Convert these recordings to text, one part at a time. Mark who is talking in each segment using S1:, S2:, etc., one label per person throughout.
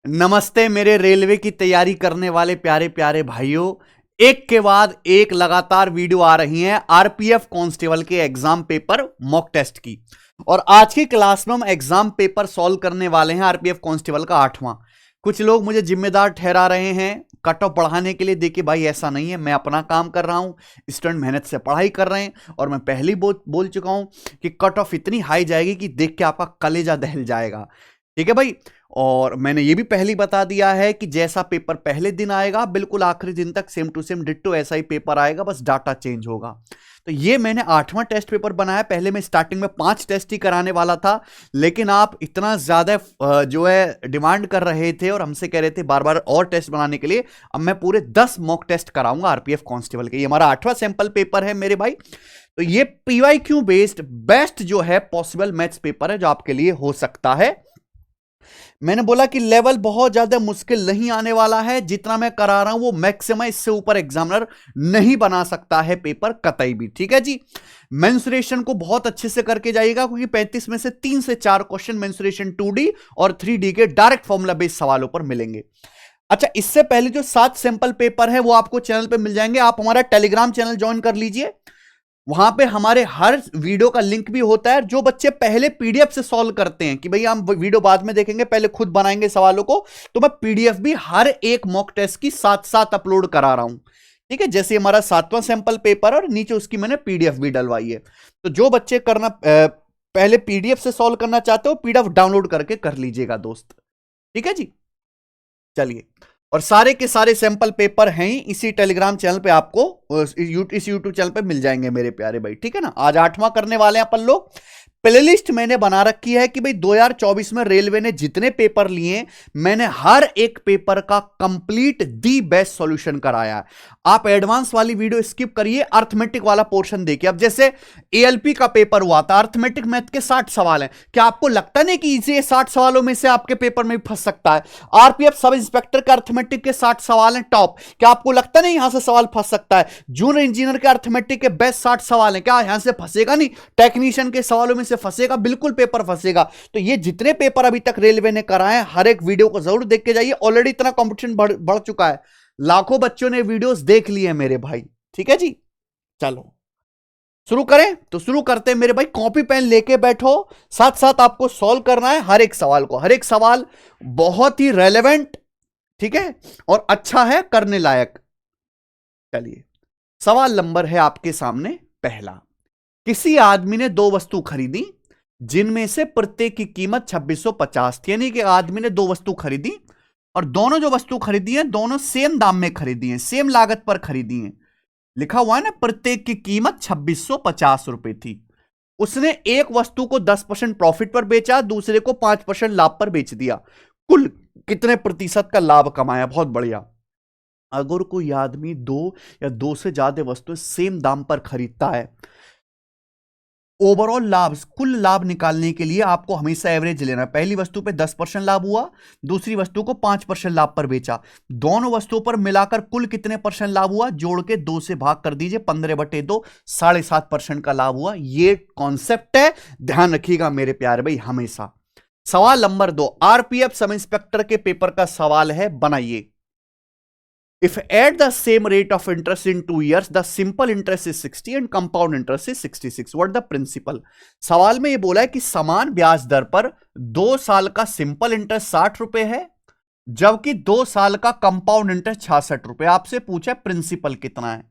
S1: नमस्ते मेरे रेलवे की तैयारी करने वाले प्यारे प्यारे भाइयों। एक के बाद एक लगातार वीडियो आ रही हैं आरपीएफ कांस्टेबल के एग्जाम पेपर मॉक टेस्ट की। और आज की क्लास में हम एग्जाम पेपर सॉल्व करने वाले हैं आरपीएफ कांस्टेबल का 8वां। कुछ लोग मुझे जिम्मेदार ठहरा रहे हैं कट ऑफ बढ़ाने के लिए। देखिए भाई, ऐसा नहीं है, मैं अपना काम कर रहा हूं, स्टूडेंट मेहनत से पढ़ाई कर रहे हैं और मैं पहले ही बोल चुका हूं कि कट ऑफ इतनी हाई जाएगी कि देख के आपका कलेजा दहल जाएगा। ठीक है भाई। और मैंने ये भी पहले बता दिया है कि जैसा पेपर पहले दिन आएगा बिल्कुल आखिरी दिन तक सेम टू सेम डिट्टो ऐसा ही पेपर आएगा, बस डाटा चेंज होगा। तो ये मैंने 8वां टेस्ट पेपर बनाया। पहले मैं स्टार्टिंग में 5 टेस्ट ही कराने वाला था, लेकिन आप इतना ज्यादा जो है डिमांड कर रहे थे और हमसे कह रहे थे बार बार और टेस्ट बनाने के लिए। अब मैं पूरे 10 मॉक टेस्ट कराऊंगा आरपीएफ कांस्टेबल के। ये हमारा 8वां सैंपल पेपर है मेरे भाई। तो ये पीवाईक्यू बेस्ड बेस्ट जो है पॉसिबल मैथ्स पेपर है जो आपके लिए हो सकता है। मैंने बोला कि लेवल बहुत ज्यादा मुश्किल नहीं आने वाला है, जितना मैं करा रहा हूं वो मैक्सिमम, इससे ऊपर एग्जामिनर नहीं बना सकता है पेपर कतई भी। ठीक है जी। मेंसुरेशन को बहुत अच्छे से करके जाइएगा, क्योंकि 35 में से 3 से 4 क्वेश्चन मेंसुरेशन 2D और 3D के डायरेक्ट फॉर्मूला बेस्ड सवालों पर मिलेंगे। अच्छा, इससे पहले जो 7 सैंपल पेपर है वो आपको चैनल पे मिल जाएंगे। आप हमारा टेलीग्राम चैनल ज्वाइन कर लीजिए, वहां पे हमारे हर वीडियो का लिंक भी होता है। जो बच्चे पहले पीडीएफ से सॉल्व करते हैं कि भैया हम वीडियो बाद में देखेंगे, पहले खुद बनाएंगे सवालों को, तो मैं पीडीएफ भी हर एक मॉक टेस्ट की साथ साथ अपलोड करा रहा हूं। ठीक है, जैसे हमारा 7वां सैंपल पेपर और नीचे उसकी मैंने पीडीएफ भी डलवाई है। तो जो बच्चे करना पहले पीडीएफ से सॉल्व करना चाहते हो, पीडीएफ डाउनलोड करके कर लीजिएगा दोस्त। ठीक है जी। चलिए, और सारे के सारे सैंपल पेपर हैं इसी टेलीग्राम चैनल पे, आपको इस यूट्यूब चैनल पे मिल जाएंगे मेरे प्यारे भाई। ठीक है ना। आज 8वां करने वाले हैं अपन लोग। प्लेलिस्ट मैंने बना रखी है कि भाई 2024 में रेलवे ने जितने पेपर लिए मैंने हर एक पेपर का कंप्लीट दी बेस्ट सॉल्यूशन कराया है। आप एडवांस वाली वीडियो स्किप करिए, अर्थमेटिक वाला पोर्शन देखिए। अब जैसे एएलपी का पेपर हुआ था, अर्थमेटिक मैथ के 60 सवाल हैं। क्या आपको लगता नहीं कि इसे 60 सवालों में से आपके पेपर में फंस सकता है? आरपीएफ सब इंस्पेक्टर के अर्थमेटिक के 60 सवाल हैं टॉप, क्या आपको लगता नहीं यहां से सवाल फंस सकता है? जूनियर इंजीनियर के अर्थमेटिक के बेस्ट 60 सवाल हैं, क्या यहां से फंसेगा नहीं? टेक्नीशियन के सवालों में से फंसेगा? बिल्कुल पेपर फंसेगा। तो ये जितने पेपर अभी तक रेलवे ने कराए, हर एक वीडियो को जरूर देख के जाइए। ऑलरेडी इतना कंपटीशन बढ़ चुका है, लाखों बच्चों ने वीडियोस देख लिए हैं मेरे भाई। ठीक है जी। चलो शुरू करें। तो शुरू करते हैं मेरे भाई। कॉपी पेन लेके बैठो, साथ साथ आपको सॉल्व करना है हर एक सवाल को। हर एक सवाल बहुत ही रेलेवेंट, ठीक है, और अच्छा है, करने लायक। चलिए, सवाल नंबर है आपके सामने पहला। किसी आदमी ने 2 वस्तु खरीदी जिनमें से प्रत्येक की कीमत 2650 थी। यानी कि आदमी ने 2 वस्तु खरीदी और दोनों जो वस्तु खरीदी है दोनों सेम दाम में खरीदी है, सेम लागत पर खरीदी है। लिखा हुआ है ना, प्रत्येक की कीमत 2650 रुपए थी। उसने एक वस्तु को 10% प्रॉफिट पर बेचा, दूसरे को 5% लाभ पर बेच दिया। कुल कितने प्रतिशत का लाभ कमाया? बहुत बढ़िया। अगर कोई आदमी 2 या 2 से ज्यादा वस्तुएं सेम दाम पर खरीदता है, ओवरऑल लाभ, कुल लाभ निकालने के लिए आपको हमेशा एवरेज लेना है। पहली वस्तु पे 10% लाभ हुआ, दूसरी वस्तु को 5% लाभ पर बेचा, दोनों वस्तुओं पर मिलाकर कुल कितने परसेंट लाभ हुआ? जोड़ के 2 से भाग कर दीजिए, 15/2, 7.5% का लाभ हुआ। ये कॉन्सेप्ट है, ध्यान रखिएगा मेरे प्यारे भाई हमेशा। सवाल नंबर 2, आरपीएफ सब इंस्पेक्टर के पेपर का सवाल है, बनाइए। If at the same rate of interest in 2 years, the simple interest is 60 and compound interest is 66. What the principle? सवाल में ये बोला है कि समान ब्याज दर पर 2 साल का सिंपल इंटरेस्ट 60 रुपए है, जबकि 2 साल का कंपाउंड इंटरेस्ट 66 रुपए। आपसे पूछा प्रिंसिपल कितना है।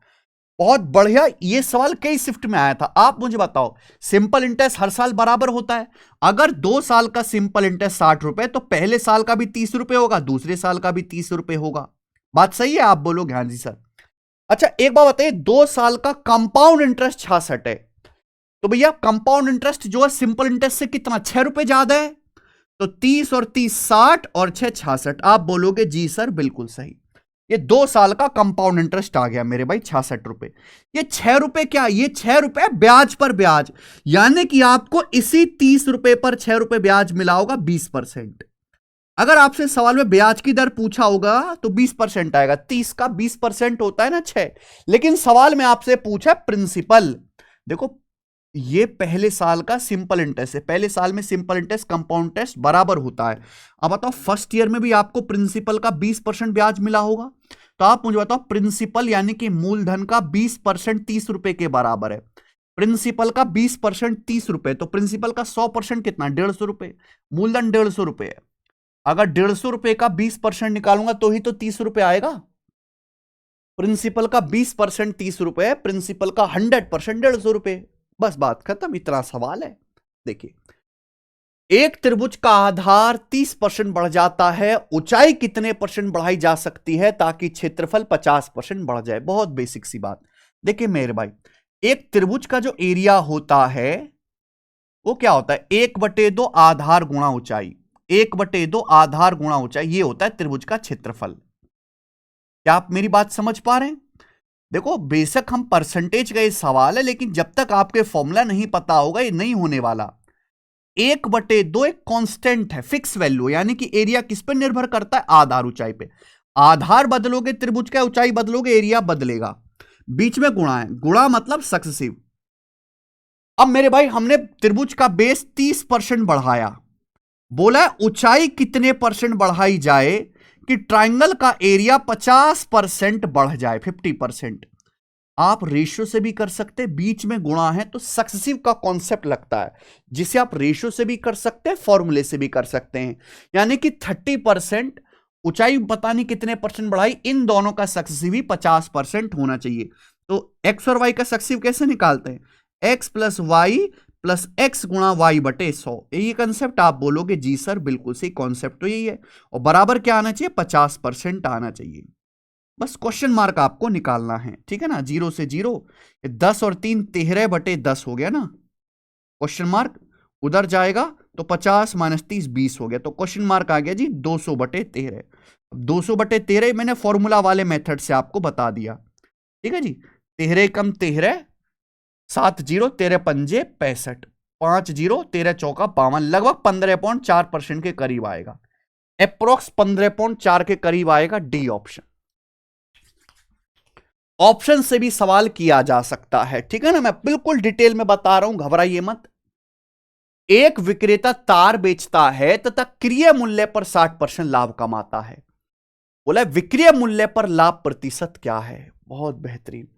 S1: बहुत बढ़िया, ये सवाल कई शिफ्ट में आया था। आप मुझे बताओ, सिंपल इंटरेस्ट हर साल बराबर होता है। अगर 2 साल का सिंपल इंटरेस्ट 60 रुपए, तो पहले साल का भी 30 रुपए होगा, दूसरे साल का भी 30 रुपए होगा। बात सही है? आप बोलोगे हाँ जी सर। अच्छा, एक बात बताइए, 2 साल का कंपाउंड इंटरेस्ट 66 है, तो भैया कंपाउंड इंटरेस्ट जो है सिंपल इंटरेस्ट से कितना? 6 रुपए ज्यादा है। तो 30 और 30 60 और 6 66। आप बोलोगे जी सर बिल्कुल सही। ये 2 साल का कंपाउंड इंटरेस्ट आ गया मेरे भाई 66 रुपए। ये 6 रुपए क्या? ये 6 रुपए ब्याज पर ब्याज, यानी कि आपको इसी 30 रुपए पर 6 रुपए ब्याज मिला होगा 20%। अगर आपसे सवाल में ब्याज की दर पूछा होगा तो 20% आएगा। 30 का 20% होता है ना 6। लेकिन सवाल में आपसे पूछा प्रिंसिपल। देखो, ये पहले साल का सिंपल इंटरेस्ट है, पहले साल में सिंपल इंटरेस्ट कंपाउंड इंटरेस्ट बराबर होता है। अब बताओ फर्स्ट ईयर में भी आपको प्रिंसिपल का 20% ब्याज मिला होगा, तो आप मुझे बताओ प्रिंसिपल यानी कि मूलधन का 20% 30 रुपए के बराबर है। प्रिंसिपल का 20% 30 रुपए, तो प्रिंसिपल का 100% कितना, 150 रुपए। मूलधन 150 रुपए है, अगर 150 रुपए का 20% निकालूंगा तो ही तो 30 रुपए आएगा। प्रिंसिपल का 20% 30 रुपए, प्रिंसिपल का 100% 150 रुपए, बस बात खत्म। इतना सवाल है। देखिए, एक त्रिभुज का आधार 30% बढ़ जाता है, ऊंचाई कितने परसेंट बढ़ाई जा सकती है ताकि क्षेत्रफल 50% बढ़ जाए। बहुत बेसिक सी बात। देखिए मेरे भाई, एक त्रिभुज का जो एरिया होता है वो क्या होता है, 1/2 आधार गुणा ऊंचाई, 1/2 आधार गुणा ऊंचाई, ये होता है त्रिभुज का क्षेत्रफल। क्या आप मेरी बात समझ पा रहे हैं? देखो बेशक हम परसेंटेज का ये सवाल है, लेकिन जब तक आपके फॉर्मूला नहीं पता होगा ये नहीं होने वाला। 1/2 एक कांस्टेंट है, फिक्स वैल्यू, यानी कि एरिया किस पर निर्भर करता है, आधार ऊंचाई पे। आधार बदलोगे त्रिभुज का, ऊंचाई बदलोगे एरिया बदलेगा, बीच में गुणा है, गुणा मतलब सक्सेसिव। अब मेरे भाई हमने त्रिभुज का बेस 30% बढ़ाया, बोला ऊंचाई कितने परसेंट बढ़ाई जाए कि ट्राइंगल का एरिया 50% बढ़ जाए, 50%। आप रेशियो से भी कर सकते हैं, बीच में गुणा है तो सक्सेसिव का कॉन्सेप्ट लगता है, जिसे आप रेशियो से भी कर सकते हैं, फॉर्मूले से भी कर सकते हैं। यानी कि 30% ऊंचाई पता नहीं कितने परसेंट बढ़ाई, इन दोनों का सक्सेसिव ही 50% होना चाहिए। तो एक्स और वाई का सक्सेसिव कैसे निकालते हैं, x plus y plus x गुणा वाई बटे 100। यही कंसेप्ट आप बोलोगे जी सर बिल्कुल सही, कॉन्सेप्ट तो यही है। और बराबर क्या आना चाहिए, 50% आना चाहिए। बस क्वेश्चन मार्क आपको निकालना है, ठीक है ना, 0 से 0, 10 और 3 13/10 हो गया ना। क्वेश्चन मार्क उधर जाएगा तो 50 माइनस 30 20 हो गया, तो क्वेश्चन मार्क आ गया जी 200/13। 200/13 मैंने फॉर्मूला वाले मेथड से आपको बता दिया, ठीक है जी। 13 कम 13, 7 0 13 पंजे 65, 5 0 13 चौका 52, लगभग 15.4% के करीब आएगा, अप्रोक्स 15.4 के करीब आएगा। D option. ऑप्शन से भी सवाल किया जा सकता है, ठीक है ना, मैं बिल्कुल डिटेल में बता रहा हूं, घबराइए मत। एक विक्रेता तार बेचता है तथा क्रय मूल्य पर 60% लाभ कमाता है। बोला विक्रय मूल्य पर लाभ प्रतिशत क्या है। बहुत बेहतरीन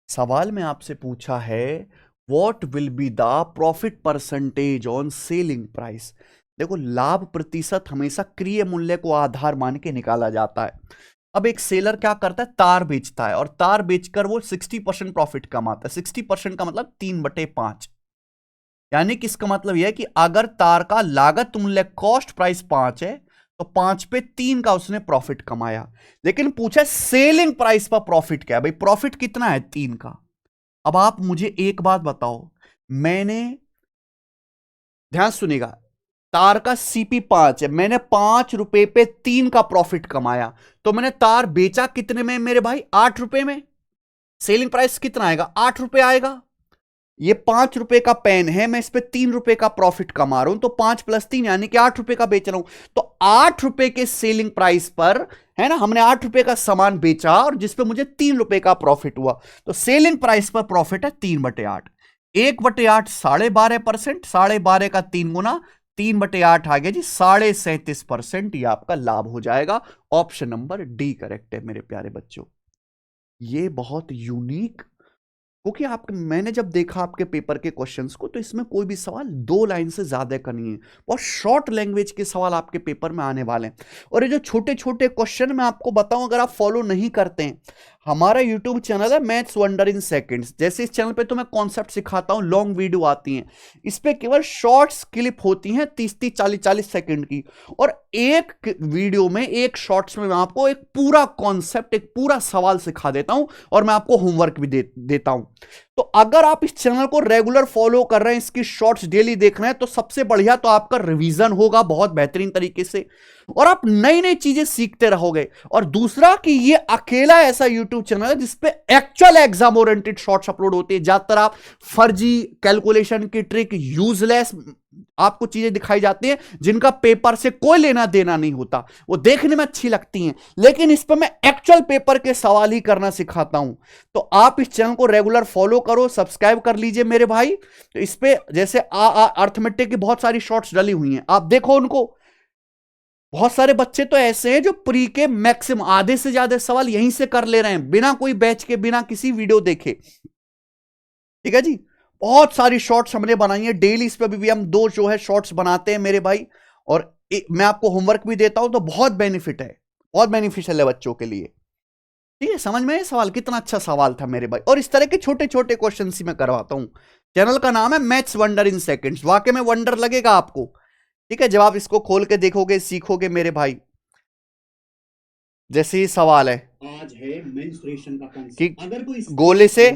S1: सवाल में आपसे पूछा है, what will be the profit percentage on selling price. देखो लाभ प्रतिशत हमेशा क्रय मूल्य को आधार मान के निकाला जाता है। अब एक सेलर क्या करता है, तार बेचता है, और तार बेचकर वो 60% प्रॉफिट कमाता है। 60% का मतलब 3/5, यानी कि इसका मतलब यह है कि अगर तार का लागत मूल्य कॉस्ट प्राइस 5 है तो 5 पे 3 का उसने प्रॉफिट कमाया। लेकिन पूछा सेलिंग प्राइस पर प्रॉफिट क्या है, भाई प्रॉफिट कितना है, 3 का। अब आप मुझे एक बात बताओ, मैंने, ध्यान सुनिएगा, तार का सीपी 5 है, मैंने 5 रुपए पे 3 का प्रॉफिट कमाया, तो मैंने तार बेचा कितने में मेरे भाई, 8 रुपए में। सेलिंग प्राइस कितना आएगा, 8 रुपए आएगा। ये 5 रुपए का पेन है, मैं इस पे 3 रुपए का प्रॉफिट कमा रहा हूं, तो 5 + 3 यानी कि 8 रुपए का बेच रहा हूं। तो 8 रुपए के सेलिंग प्राइस पर, है ना, हमने 8 रुपए का सामान बेचा और जिसपे मुझे 3 रुपए का प्रॉफिट हुआ, तो सेलिंग प्राइस पर प्रॉफिट है 3/8। 1/8 12.5%, 12.5 का 3 गुना, 3/8 आ गया जी 37.5%। ये आपका लाभ हो जाएगा। ऑप्शन नंबर डी करेक्ट है मेरे प्यारे बच्चों। ये बहुत यूनिक, क्योंकि मैंने जब देखा आपके पेपर के क्वेश्चंस को, तो इसमें कोई भी सवाल 2 लाइन से ज्यादा का नहीं है, बहुत शॉर्ट लैंग्वेज के सवाल आपके पेपर में आने वाले हैं। और ये जो छोटे छोटे क्वेश्चन मैं आपको बताऊं, अगर आप फॉलो नहीं करते हैं, हमारा यूट्यूब चैनल है मैथ्स वंडर इन सेकंड्स, जैसे इस चैनल पे तो मैं कॉन्सेप्ट सिखाता हूं, लॉन्ग वीडियो आती हैं, इस पे केवल शॉर्ट्स क्लिप होती हैं 30-30 40-40 सेकंड की, और एक वीडियो में, एक शॉर्ट्स में मैं आपको एक पूरा कॉन्सेप्ट, एक पूरा सवाल सिखा देता हूं, और मैं आपको होमवर्क भी देता हूं। तो अगर आप इस चैनल को रेगुलर फॉलो कर रहे हैं, इसकी शॉर्ट्स डेली देख रहे हैं, तो सबसे बढ़िया तो आपका रिवीजन होगा बहुत बेहतरीन तरीके से, और आप नई नई चीजें सीखते रहोगे। और दूसरा कि ये अकेला ऐसा यूट्यूब चैनल है जिसपे actual exam oriented shorts upload होते हैं। ज्यादातर आप फर्जी कैलकुलेशन की ट्रिक, यूजलेस आपको चीजें दिखाई जाती हैं जिनका पेपर से कोई लेना देना नहीं होता, वो देखने में अच्छी लगती हैं, लेकिन इस पर मैं एक्चुअल पेपर के सवाल ही करना सिखाता हूं। तो आप इस चैनल को रेगुलर फॉलो करो, सब्सक्राइब कर लीजिए मेरे भाई। तो इस पे जैसे अर्थमेटिक की बहुत सारी शॉर्ट्स डली हुई हैं, आप देखो उनको। बहुत सारे बच्चे तो ऐसे हैं जो प्री के मैक्सिमम आधे से ज्यादा सवाल यहीं से कर ले रहे हैं, बिना कोई बैच के, बिना किसी वीडियो देखे। ठीक है जी, बहुत सारी शॉर्ट्स हमने बनाई है डेली, इस पे भी हम 2 जो है शॉर्ट्स बनाते हैं मेरे भाई, और मैं आपको होमवर्क भी देता हूं, तो बहुत बेनिफिट है, बहुत बेनिफिशियल है बच्चों के लिए। ठीक है, समझ में ये सवाल कितना अच्छा सवाल था मेरे भाई। और इस तरह के छोटे छोटे क्वेश्चन ही मैं करवाता हूं। चैनल का नाम है मैथ्स वंडर इन सेकंड्स, वाकई में वंडर लगेगा आपको। ठीक है, जब आप इसको खोल के देखोगे, सीखोगे मेरे भाई। जैसे ही सवाल है आज है मेंस्ट्रुएशन का कांसेप्ट, अगर कोई गोले से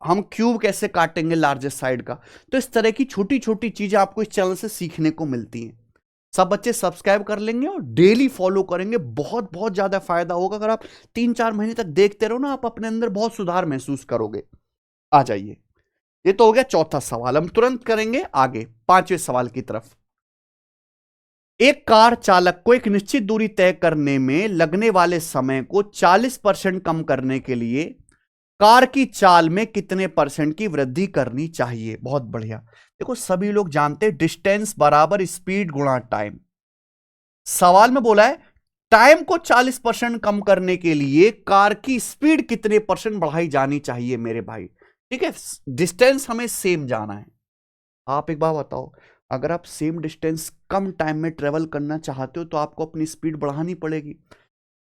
S1: हम क्यूब कैसे काटेंगे लार्जेस्ट साइड का। तो इस तरह की छोटी छोटी चीजें आपको इस चैनल से सीखने को मिलती हैं। सब बच्चे सब्सक्राइब कर लेंगे और डेली फॉलो करेंगे, बहुत बहुत ज्यादा फायदा होगा। अगर आप 3-4 महीने तक देखते रहो ना, आप अपने अंदर बहुत सुधार महसूस करोगे। आ जाइए, ये तो हो गया चौथा सवाल। हम तुरंत करेंगे आगे 5वें सवाल की तरफ। एक कार चालक को एक निश्चित दूरी तय करने में लगने वाले समय को 40% कम करने के लिए कार की चाल में कितने % की वृद्धि करनी चाहिए? बहुत बढ़िया। देखो, सभी लोग जानते हैं डिस्टेंस बराबर स्पीड गुणा टाइम। सवाल में बोला है टाइम को 40% कम करने के लिए कार की स्पीड कितने % बढ़ाई जानी चाहिए मेरे भाई। ठीक है, डिस्टेंस हमें सेम जाना है। आप एक बात बताओ, अगर आप सेम डिस्टेंस कम टाइम में ट्रेवल करना चाहते हो तो आपको अपनी स्पीड बढ़ानी पड़ेगी।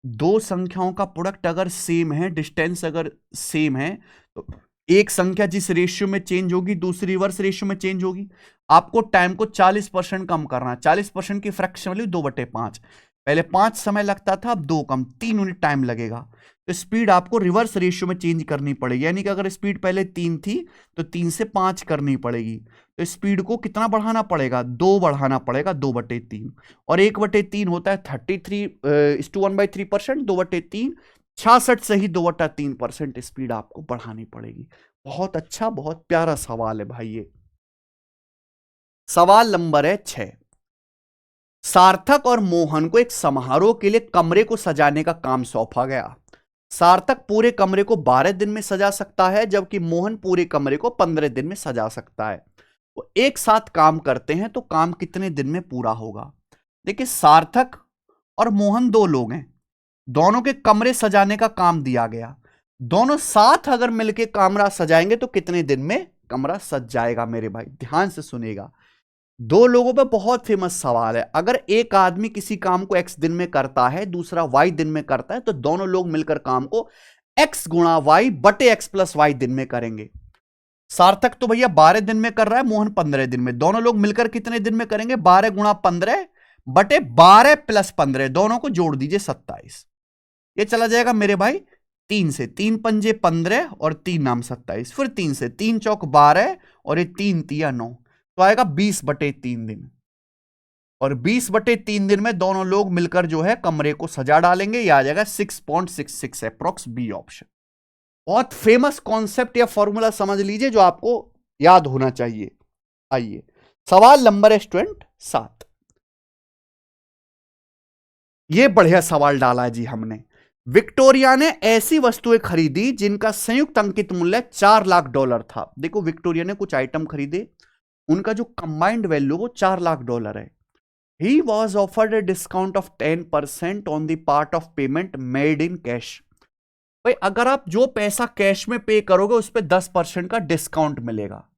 S1: 2 संख्याओं का प्रोडक्ट अगर सेम है, डिस्टेंस अगर सेम है, तो एक संख्या जिस रेशियो में चेंज होगी दूसरी रिवर्स रेशियो में चेंज होगी। आपको टाइम को 40% कम करना। 40% की फ्रैक्शन वैल्यू 2/5। पहले 5 समय लगता था, अब 2 कम, 3 यूनिट टाइम लगेगा। तो स्पीड आपको रिवर्स रेशियो में चेंज करनी पड़ेगी, यानी कि अगर स्पीड पहले 3 थी तो 3 से 5 करनी पड़ेगी। तो स्पीड को कितना बढ़ाना पड़ेगा? 2 बढ़ाना पड़ेगा, 2/3। और 1/3 होता है 33:1/3%। 2/3 66 से ही 2/3% स्पीड आपको बढ़ानी पड़ेगी। बहुत अच्छा, बहुत प्यारा सवाल है भाई ये। सवाल नंबर है 6। सार्थक और मोहन को एक समारोह के लिए कमरे को सजाने का काम सौंपा गया। सार्थक पूरे कमरे को 12 दिन में सजा सकता है, जबकि मोहन पूरे कमरे को 15 दिन में सजा सकता है। वो एक साथ काम करते हैं तो काम कितने दिन में पूरा होगा? देखिए, सार्थक और मोहन 2 लोग हैं, दोनों के कमरे सजाने का काम दिया गया। दोनों साथ अगर मिलकर कमरा सजाएंगे तो कितने दिन में कमरा सज जाएगा मेरे भाई? ध्यान से सुनिएगा, 2 लोगों पे बहुत फेमस सवाल है। अगर एक आदमी किसी काम को x दिन में करता है, दूसरा y दिन में करता है, तो दोनों लोग मिलकर काम को x गुणा y बटे x प्लस y दिन में करेंगे। सार्थक तो भैया 12 दिन में कर रहा है, मोहन 15 दिन में। दोनों लोग मिलकर कितने दिन में करेंगे? 12 गुणा 15 बटे 12 प्लस 15, दोनों को जोड़ दीजिए 27। ये चला जाएगा मेरे भाई 3 से, 3 पंजे 15 और 3 नाम 27। फिर 3 से, 3 चौक 12 और ये 3 तिया 9, तो आएगा 20/3 दिन। और 20/3 दिन में दोनों लोग मिलकर जो है कमरे को सजा डालेंगे। यह आ जाएगा 6.66 अप्रॉक्स, बी ऑप्शन। बहुत फेमस कॉन्सेप्ट या फॉर्मूला समझ लीजिए जो आपको याद होना चाहिए। आइए, सवाल नंबर है 7। यह बढ़िया सवाल डाला है जी हमने। विक्टोरिया ने ऐसी वस्तुएं खरीदी जिनका संयुक्त अंकित मूल्य $4 लाख था। देखो, विक्टोरिया ने कुछ आइटम खरीदे, उनका जो कंबाइंड वैल्यू वो $4 लाख है। He was offered a discount of 10% on the part of payment made in cash. भाई, अगर आप जो पैसा कैश में पे करोगे उस पर 10% का डिस्काउंट मिलेगा।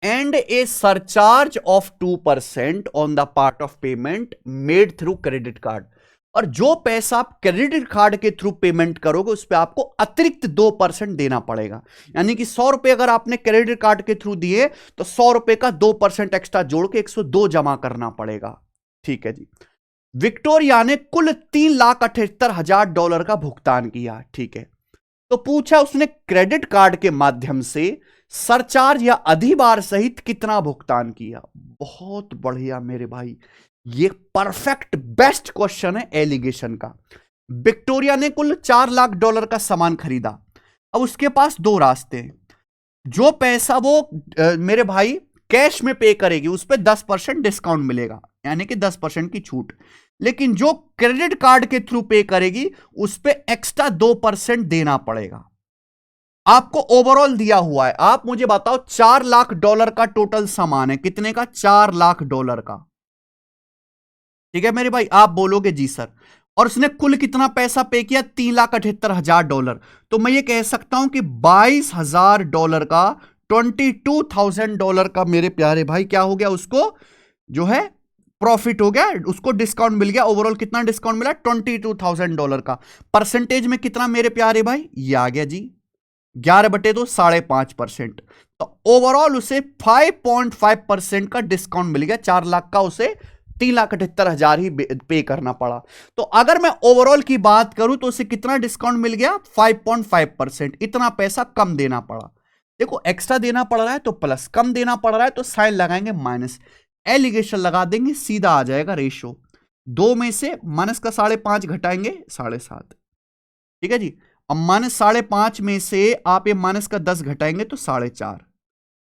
S1: And A surcharge of 2% on the part of payment made through credit card. और जो पैसा आप क्रेडिट कार्ड के थ्रू पेमेंट करोगे उस पर आपको अतिरिक्त 2% देना पड़ेगा। यानी कि 100 रुपए अगर आपने क्रेडिट कार्ड के थ्रू दिए तो 100 रुपए का 2% एक्स्ट्रा जोड़ के 102 जमा करना पड़ेगा। ठीक है जी। विक्टोरिया ने कुल $3,78,000 का भुगतान किया। ठीक है, तो पूछा उसने क्रेडिट कार्ड के माध्यम से सरचार्ज या अधिभार सहित कितना भुगतान किया। बहुत बढ़िया मेरे भाई, ये परफेक्ट बेस्ट क्वेश्चन है एलिगेशन का। विक्टोरिया ने कुल $4 लाख का सामान खरीदा। अब उसके पास 2 रास्ते हैं। जो पैसा वो मेरे भाई कैश में पे करेगी उस पर 10% डिस्काउंट मिलेगा, यानी कि 10% की छूट। लेकिन जो क्रेडिट कार्ड के थ्रू पे करेगी उस पर एक्स्ट्रा 2% देना पड़ेगा। आपको ओवरऑल दिया हुआ है, आप मुझे बताओ $4 लाख का टोटल सामान है, कितने का? $4 लाख का। ठीक है मेरे भाई, आप बोलोगे जी सर, और उसने कुल कितना पैसा पे किया? $3,78,000। तो मैं ये कह सकता हूं कि $22,000 का, $22,000 का मेरे प्यारे भाई क्या हो गया? उसको जो है प्रॉफिट हो गया, उसको डिस्काउंट मिल गया। ओवरऑल कितना डिस्काउंट मिला? $22,000 का। परसेंटेज में कितना मेरे प्यारे भाई? ये आ गया जी 11/2, 5.5%। तो ओवरऑल उसे 5.5% का डिस्काउंट मिल गया। 4 लाख का उसे 3,78,000 ही पे करना पड़ा। तो अगर मैं ओवरऑल की बात करूं तो उसे कितना डिस्काउंट मिल गया? 5.5%। इतना पैसा कम देना पड़ा। देखो एक्स्ट्रा देना पड़ रहा है तो प्लस, कम देना पड़ रहा है तो साइन लगाएंगे माइनस, एलिगेशन लगा देंगे, सीधा आ जाएगा रेशो। 2 में से माइनस का 5.5 घटाएंगे 7.5। ठीक है जी। अब -5.5 में से आप ये माइनस का 10 घटाएंगे तो 4.5।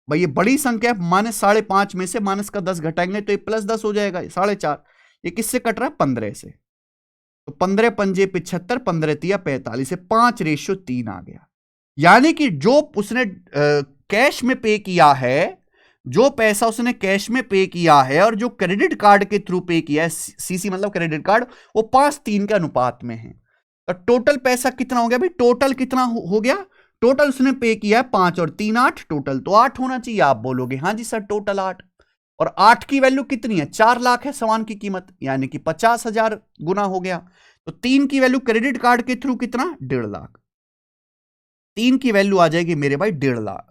S1: भाई ये बड़ी संख्या है, -5.5 में से माइनस का 10 घटाएंगे तो ये +10 हो जाएगा, 4.5। ये किससे कट रहा है? 15 से। तो 15 पंजे 75, 15 तिया 45 से 5:3 आ गया। यानी कि जो उसने कैश में पे किया है, जो पैसा उसने कैश में पे किया है और जो क्रेडिट कार्ड के थ्रू पे किया है, सीसी मतलब क्रेडिट कार्ड, वो 5:3 के अनुपात में है। तो टोटल पैसा कितना हो गया भाई? टोटल कितना हो गया? टोटल उसने पे किया है 5 और 3 8, टोटल तो 8 होना चाहिए। आप बोलोगे हाँ जी सर टोटल 8, और 8 की वैल्यू कितनी है? 4 लाख है सामान की कीमत, यानी कि 50,000 गुना हो गया। तो 3 की वैल्यू क्रेडिट कार्ड के थ्रू कितना? 1.5 लाख। 3 की वैल्यू आ जाएगी मेरे भाई 1.5 लाख,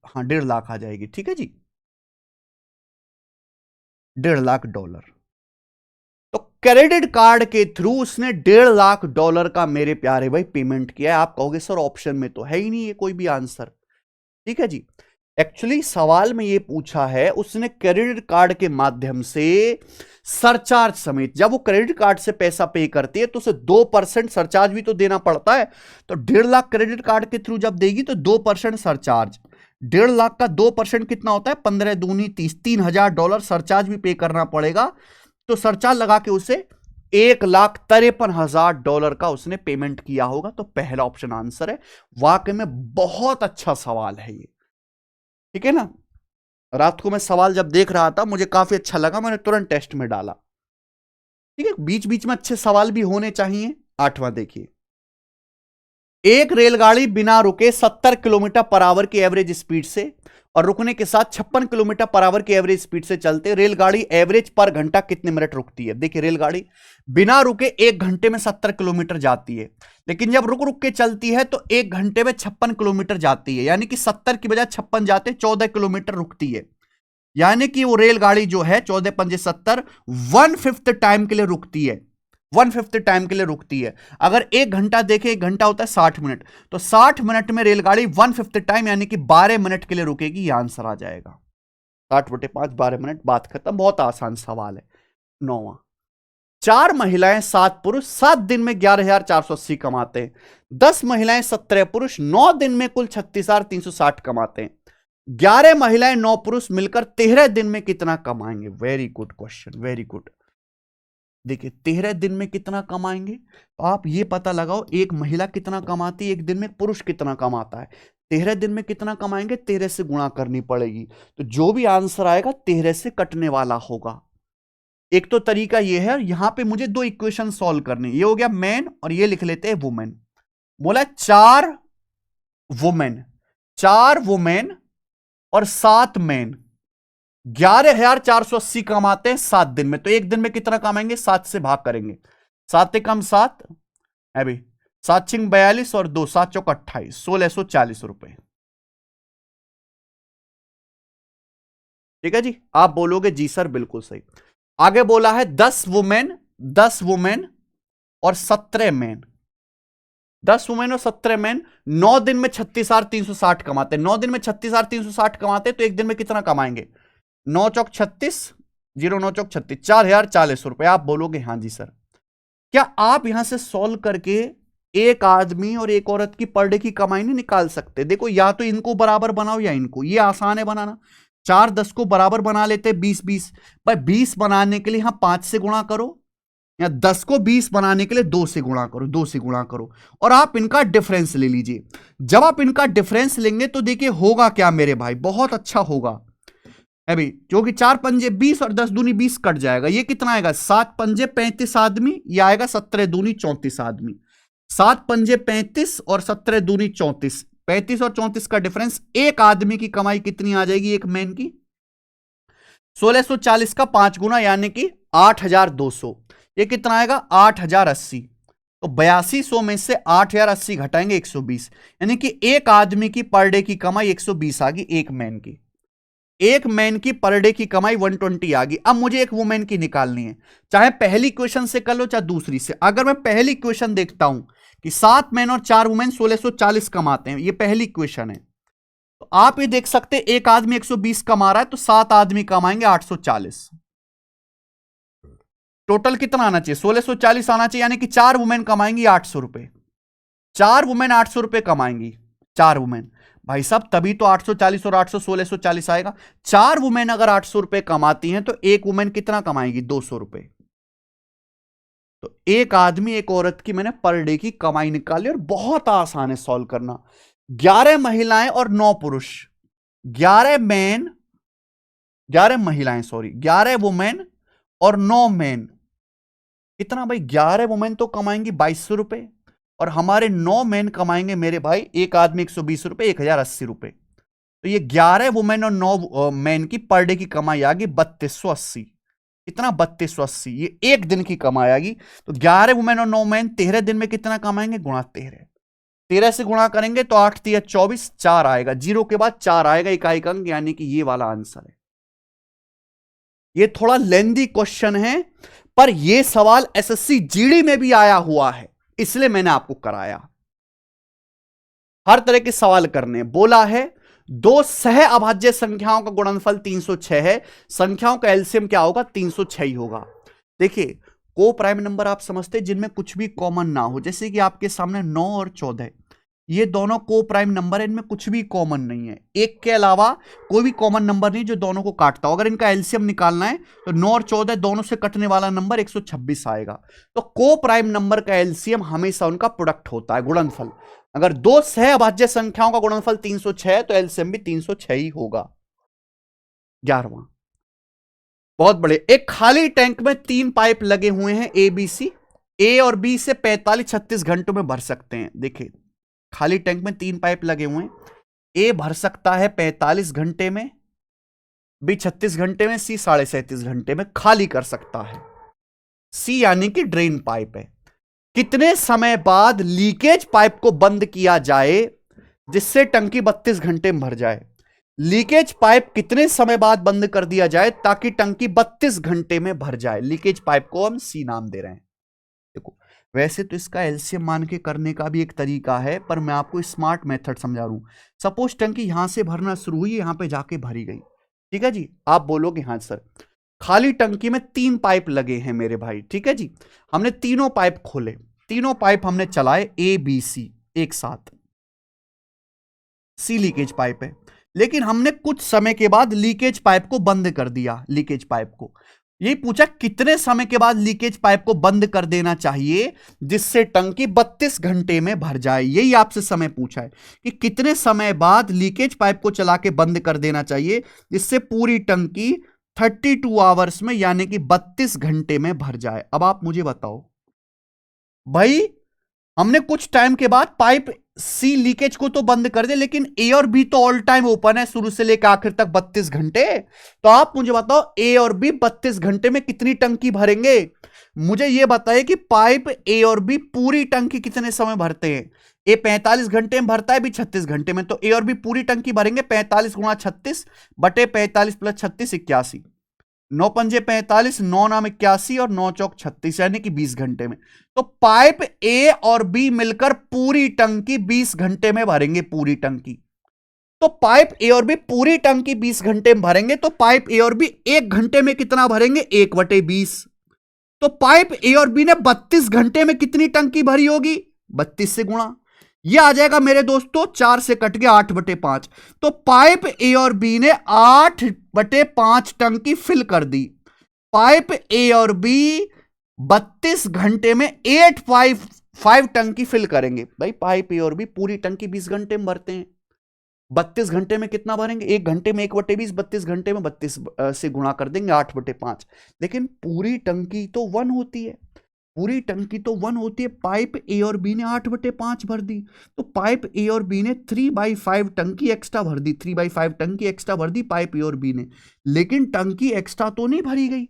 S1: हाँ 1.5 लाख आ जाएगी। ठीक है जी, $1.5 लाख। तो क्रेडिट कार्ड के थ्रू उसने $1.5 लाख का मेरे प्यारे भाई पेमेंट किया है। आप कहोगे सर ऑप्शन में तो है ही नहीं ये कोई भी आंसर। ठीक है जी, एक्चुअली सवाल में ये पूछा है उसने क्रेडिट कार्ड के माध्यम से सरचार्ज समेत, जब वो क्रेडिट कार्ड से पैसा पे करती है तो उसे 2% सरचार्ज भी तो देना पड़ता है। तो 1.5 लाख क्रेडिट कार्ड के थ्रू जब देगी तो 2% सरचार्ज, 1.5 लाख का 2% कितना होता है? 15 दूनी 30, $3,000 सरचार्ज भी पे करना पड़ेगा। तो सरचार्ज लगा के उसे $1,53,000 का उसने पेमेंट किया होगा। तो पहला ऑप्शन आंसर है। वाकई में बहुत अच्छा सवाल है ये। ठीक है ना, रात को मैं सवाल जब देख रहा था मुझे काफी अच्छा लगा, मैंने तुरंत टेस्ट में डाला। ठीक है, बीच बीच में अच्छे सवाल भी होने चाहिए। 8वां देखिए, एक रेलगाड़ी बिना रुके 70 किलोमीटर पर आवर की एवरेज स्पीड से और रुकने के साथ 56 किलोमीटर पर आवर की एवरेज स्पीड से चलते रेलगाड़ी एवरेज पर घंटा कितने मिनट रुकती है? देखिए रेलगाड़ी बिना रुके 1 घंटे में 70 किलोमीटर जाती है, लेकिन जब रुक रुक के चलती है तो 1 घंटे में 56 किलोमीटर जाती है। यानी कि 70 की बजाय 56 जाते, 14 किलोमीटर रुकती है। यानी कि वो रेलगाड़ी जो है 14 पंजे 70, 1/5 टाइम के लिए रुकती है। 1/5 टाइम के लिए रुकती है। अगर 1 घंटा देखें, 1 घंटा होता है 60 मिनट, तो 60 मिनट में रेलगाड़ी 1/5 टाइम यानी कि 12 मिनट के लिए रुकेगी। यह आंसर आ जाएगा 60/5, 12 मिनट, बात खत्म। बहुत आसान सवाल है। 9वां, 4 महिलाएं 7 पुरुष 7 दिन में 11,480 कमाते हैं। 10 महिलाएं 17 पुरुष 9 दिन में कुल 36,360 कमाते हैं। 11 महिलाएं 9 पुरुष मिलकर 13 दिन में कितना कमाएंगे? Very good question, very good. देखिए 13 दिन में कितना कमाएंगे, तो आप ये पता लगाओ एक महिला कितना कमाती है एक दिन में, पुरुष कितना कमाता है। 13 दिन में कितना कमाएंगे? 13 से गुणा करनी पड़ेगी। तो जो भी आंसर आएगा 13 से कटने वाला होगा। एक तो तरीका ये है, यहां पे मुझे 2 इक्वेशन सॉल्व करनी। ये हो गया मैन और ये लिख लेते हैं वुमेन। बोला 4 वुमेन और 7 मैन 11,480 कमाते हैं 7 दिन में। तो एक दिन में कितना कमाएंगे? 7 से भाग करेंगे, 7 कम 7 है भाई, 7 छिंग 42 और 2 7 चौक 28, 1,640 रुपए। ठीक है जी, आप बोलोगे जी सर बिल्कुल सही। आगे बोला है 10 वुमेन और 17 मैन। 10 वुमेन और 17 मैन 9 दिन में 36,360 कमाते हैं। 9 दिन में 36,360 कमाते, तो एक दिन में कितना कमाएंगे? 9 चौक 36, 0 9 चौक 36, 4,040 रुपए। आप बोलोगे हाँ जी सर। क्या आप यहां से सॉल्व करके एक आदमी और एक औरत की पर डे की कमाई नहीं निकाल सकते? देखो या तो इनको बराबर बनाओ या इनको, ये आसान है बनाना। 4 10 को बराबर बना लेते 20 20। भाई 20 बनाने के लिए यहां 5 से गुणा करो, या 10 को 20 बनाने के लिए 2 से गुणा करो, 2 से गुणा करो, और आप इनका डिफरेंस ले लीजिए। जब आप इनका डिफरेंस लेंगे तो देखिए होगा क्या मेरे भाई, बहुत अच्छा होगा अभी, क्योंकि 4 पंजे 20 और 10 दूनी 20 कट जाएगा। ये कितना आएगा, 7 पंजे 35 आदमी, ये आएगा 17 दूनी 34 आदमी। 7 पंजे 35 और 17 दूनी 34, 35 और 34 का डिफरेंस, एक आदमी की कमाई कितनी आ जाएगी एक मैन की, 1640 का 5 गुना यानी कि 8200। ये कितना आएगा 8080। तो 8200 में से 8080 घटाएंगे 120, यानी कि एक आदमी की पर डे की कमाई 120 आ गई एक मैन की। एक मैन की पर डे की कमाई 120 आ गई। अब मुझे एक वुमेन की निकालनी है, चाहे पहली क्वेश्चन से कर लो चाहे दूसरी से। अगर मैं पहली क्वेश्चन देखता हूं कि 7 मैन और 4 वुमेन 1640 कमाते हैं, ये पहली क्वेश्चन है, तो आप ये देख सकते हैं एक आदमी 120 कमा रहा है तो 7 आदमी कमाएंगे 840। टोटल कितना आना चाहिए, 1640 आना चाहिए, यानी कि 4 वुमेन कमाएंगी 800 रुपए। 4 वुमेन 800 रुपए कमाएंगी, 4 वुमेन भाई साहब, तभी तो 840 और 800 1640 आएगा। 4 वुमेन अगर 800 रुपए कमाती हैं तो एक वुमेन कितना कमाएगी, 200 रुपए। तो एक आदमी एक औरत की मैंने पर डे की कमाई निकाली, और बहुत आसान है सॉल्व करना। 11 महिलाएं और 9 पुरुष, 11 महिलाएं सॉरी 11 वुमेन और 9 मैन, कितना भाई, 11 वुमेन तो कमाएंगी 2200 रुपए, और हमारे 9 मैन कमाएंगे मेरे भाई, एक आदमी 120 रुपए, 1080 रुपए। तो ये 11 वुमेन और 9 मैन की पर डे की कमाई आ गई 3280। कितना, 3280। ये एक दिन की कमाई आ गई। तो 11 वुमेन और 9 मैन 13 दिन में कितना कमाएंगे, गुणा 13। 13 से गुणा करेंगे तो 8 3 24, 4 आएगा, 0 के बाद 4 आएगा, इकाई अंक, यानी कि ये वाला आंसर है। ये थोड़ा लेंदी क्वेश्चन है, पर यह सवाल एसएससी जीडी में भी आया हुआ है, इसलिए मैंने आपको कराया। हर तरह के सवाल करने बोला है। दो सह अभाज्य संख्याओं का गुणनफल 306 है, संख्याओं का एलसीएम क्या होगा, 306 ही होगा। देखिए को प्राइम नंबर आप समझते हैं जिनमें कुछ भी कॉमन ना हो, जैसे कि आपके सामने 9 और 14, ये दोनों को प्राइम नंबर है, इनमें कुछ भी कॉमन नहीं है, एक के अलावा कोई भी कॉमन नंबर नहीं जो दोनों को काटता हो। अगर इनका एलसीएम निकालना है तो 9 और 14 दोनों से कटने वाला नंबर 126 आएगा। तो को प्राइम नंबर का एलसीएम हमेशा उनका प्रोडक्ट होता है, गुणनफल। अगर दो सह अभाज्य संख्याओं का गुणनफल 306 तो एलसीएम भी 306 ही होगा। 11वां, बहुत बड़े, एक खाली टैंक में 3 पाइप लगे हुए हैं ए बी सी, ए और बी से 45-36 घंटों में भर सकते हैं। देखिए खाली टैंक में 3 पाइप लगे हुए हैं, ए भर सकता है 45 घंटे में, बी 36 घंटे में, सी 37.5 घंटे में खाली कर सकता है। सी यानी कि ड्रेन पाइप है। कितने समय बाद लीकेज पाइप को बंद किया जाए जिससे टंकी 32 घंटे में भर जाए? लीकेज पाइप कितने समय बाद बंद कर दिया जाए ताकि टंकी 32 घंटे में भर जाए? लीकेज पाइप को हम सी नाम दे रहे हैं। देखो वैसे तो इसका एलसीएम मान के करने का भी एक तरीका है, पर मैं आपको स्मार्ट मेथड समझा रहा हूं। सपोज टंकी यहां से भरना शुरू हुई, यहां पे जाके भरी गई, ठीक है जी। आप बोलोगे हाँ सर, खाली टंकी में 3 पाइप लगे हैं मेरे भाई, ठीक है जी। हमने तीनों पाइप खोले, तीनों पाइप हमने चलाए ए बी सी एक साथ, सी लीकेज पाइप है, लेकिन हमने कुछ समय के बाद लीकेज पाइप को बंद कर दिया। लीकेज पाइप को यही पूछा कितने समय के बाद लीकेज पाइप को बंद कर देना चाहिए जिससे टंकी 32 घंटे में भर जाए। यही आपसे समय पूछा है कि कितने समय बाद लीकेज पाइप को चला के बंद कर देना चाहिए जिससे पूरी टंकी 32 आवर्स में यानी कि 32 घंटे में भर जाए। अब आप मुझे बताओ भाई, हमने कुछ टाइम के बाद पाइप सी लीकेज को तो बंद कर दे, लेकिन ए और बी तो ऑल टाइम ओपन है, शुरू से लेकर आखिर तक 32 घंटे। तो आप मुझे बताओ ए और बी 32 घंटे में कितनी टंकी भरेंगे? मुझे यह बताइए कि पाइप ए और बी पूरी टंकी कितने समय भरते हैं? ए 45 घंटे में भरता है, बी 36 घंटे में, तो ए और बी पूरी टंकी भरेंगे 45 गुणा 36 बटे 45 प्लस 36 81। 9 पंजे 45, 9 नाम 81 और 9 चौक 36 यानी कि 20 घंटे में। तो पाइप ए और बी मिलकर पूरी टंकी 20 घंटे में भरेंगे, पूरी टंकी। तो पाइप ए और बी पूरी टंकी 20 घंटे में भरेंगे, तो पाइप ए और बी 1 घंटे में कितना भरेंगे? 1/20। तो पाइप ए और बी ने 32 घंटे में कितनी टंकी भरी होगी? 32 से गुणा, ये आ जाएगा मेरे दोस्तों 4 से कट गया 8/5। तो पाइप ए और बी ने 8/5 टंकी फिल कर दी। पाइप ए और बी 32 घंटे में 855 टंकी फिल करेंगे। भाई पाइप ए और बी पूरी टंकी 20 घंटे में भरते हैं, 32 घंटे में कितना भरेंगे? 1 घंटे में 1/20, 32 घंटे में 32 से गुणा कर देंगे 8/5। लेकिन पूरी टंकी तो 1 होती है, पूरी टंकी तो 1 होती है। पाइप ए और बी ने 8/5 भर दी, तो पाइप ए और बी ने 3/5 टंकी एक्स्ट्रा भर दी, 3/5 टंकी एक्स्ट्रा भर दी पाइप ए और बी ने। लेकिन टंकी एक्स्ट्रा तो नहीं भरी गई,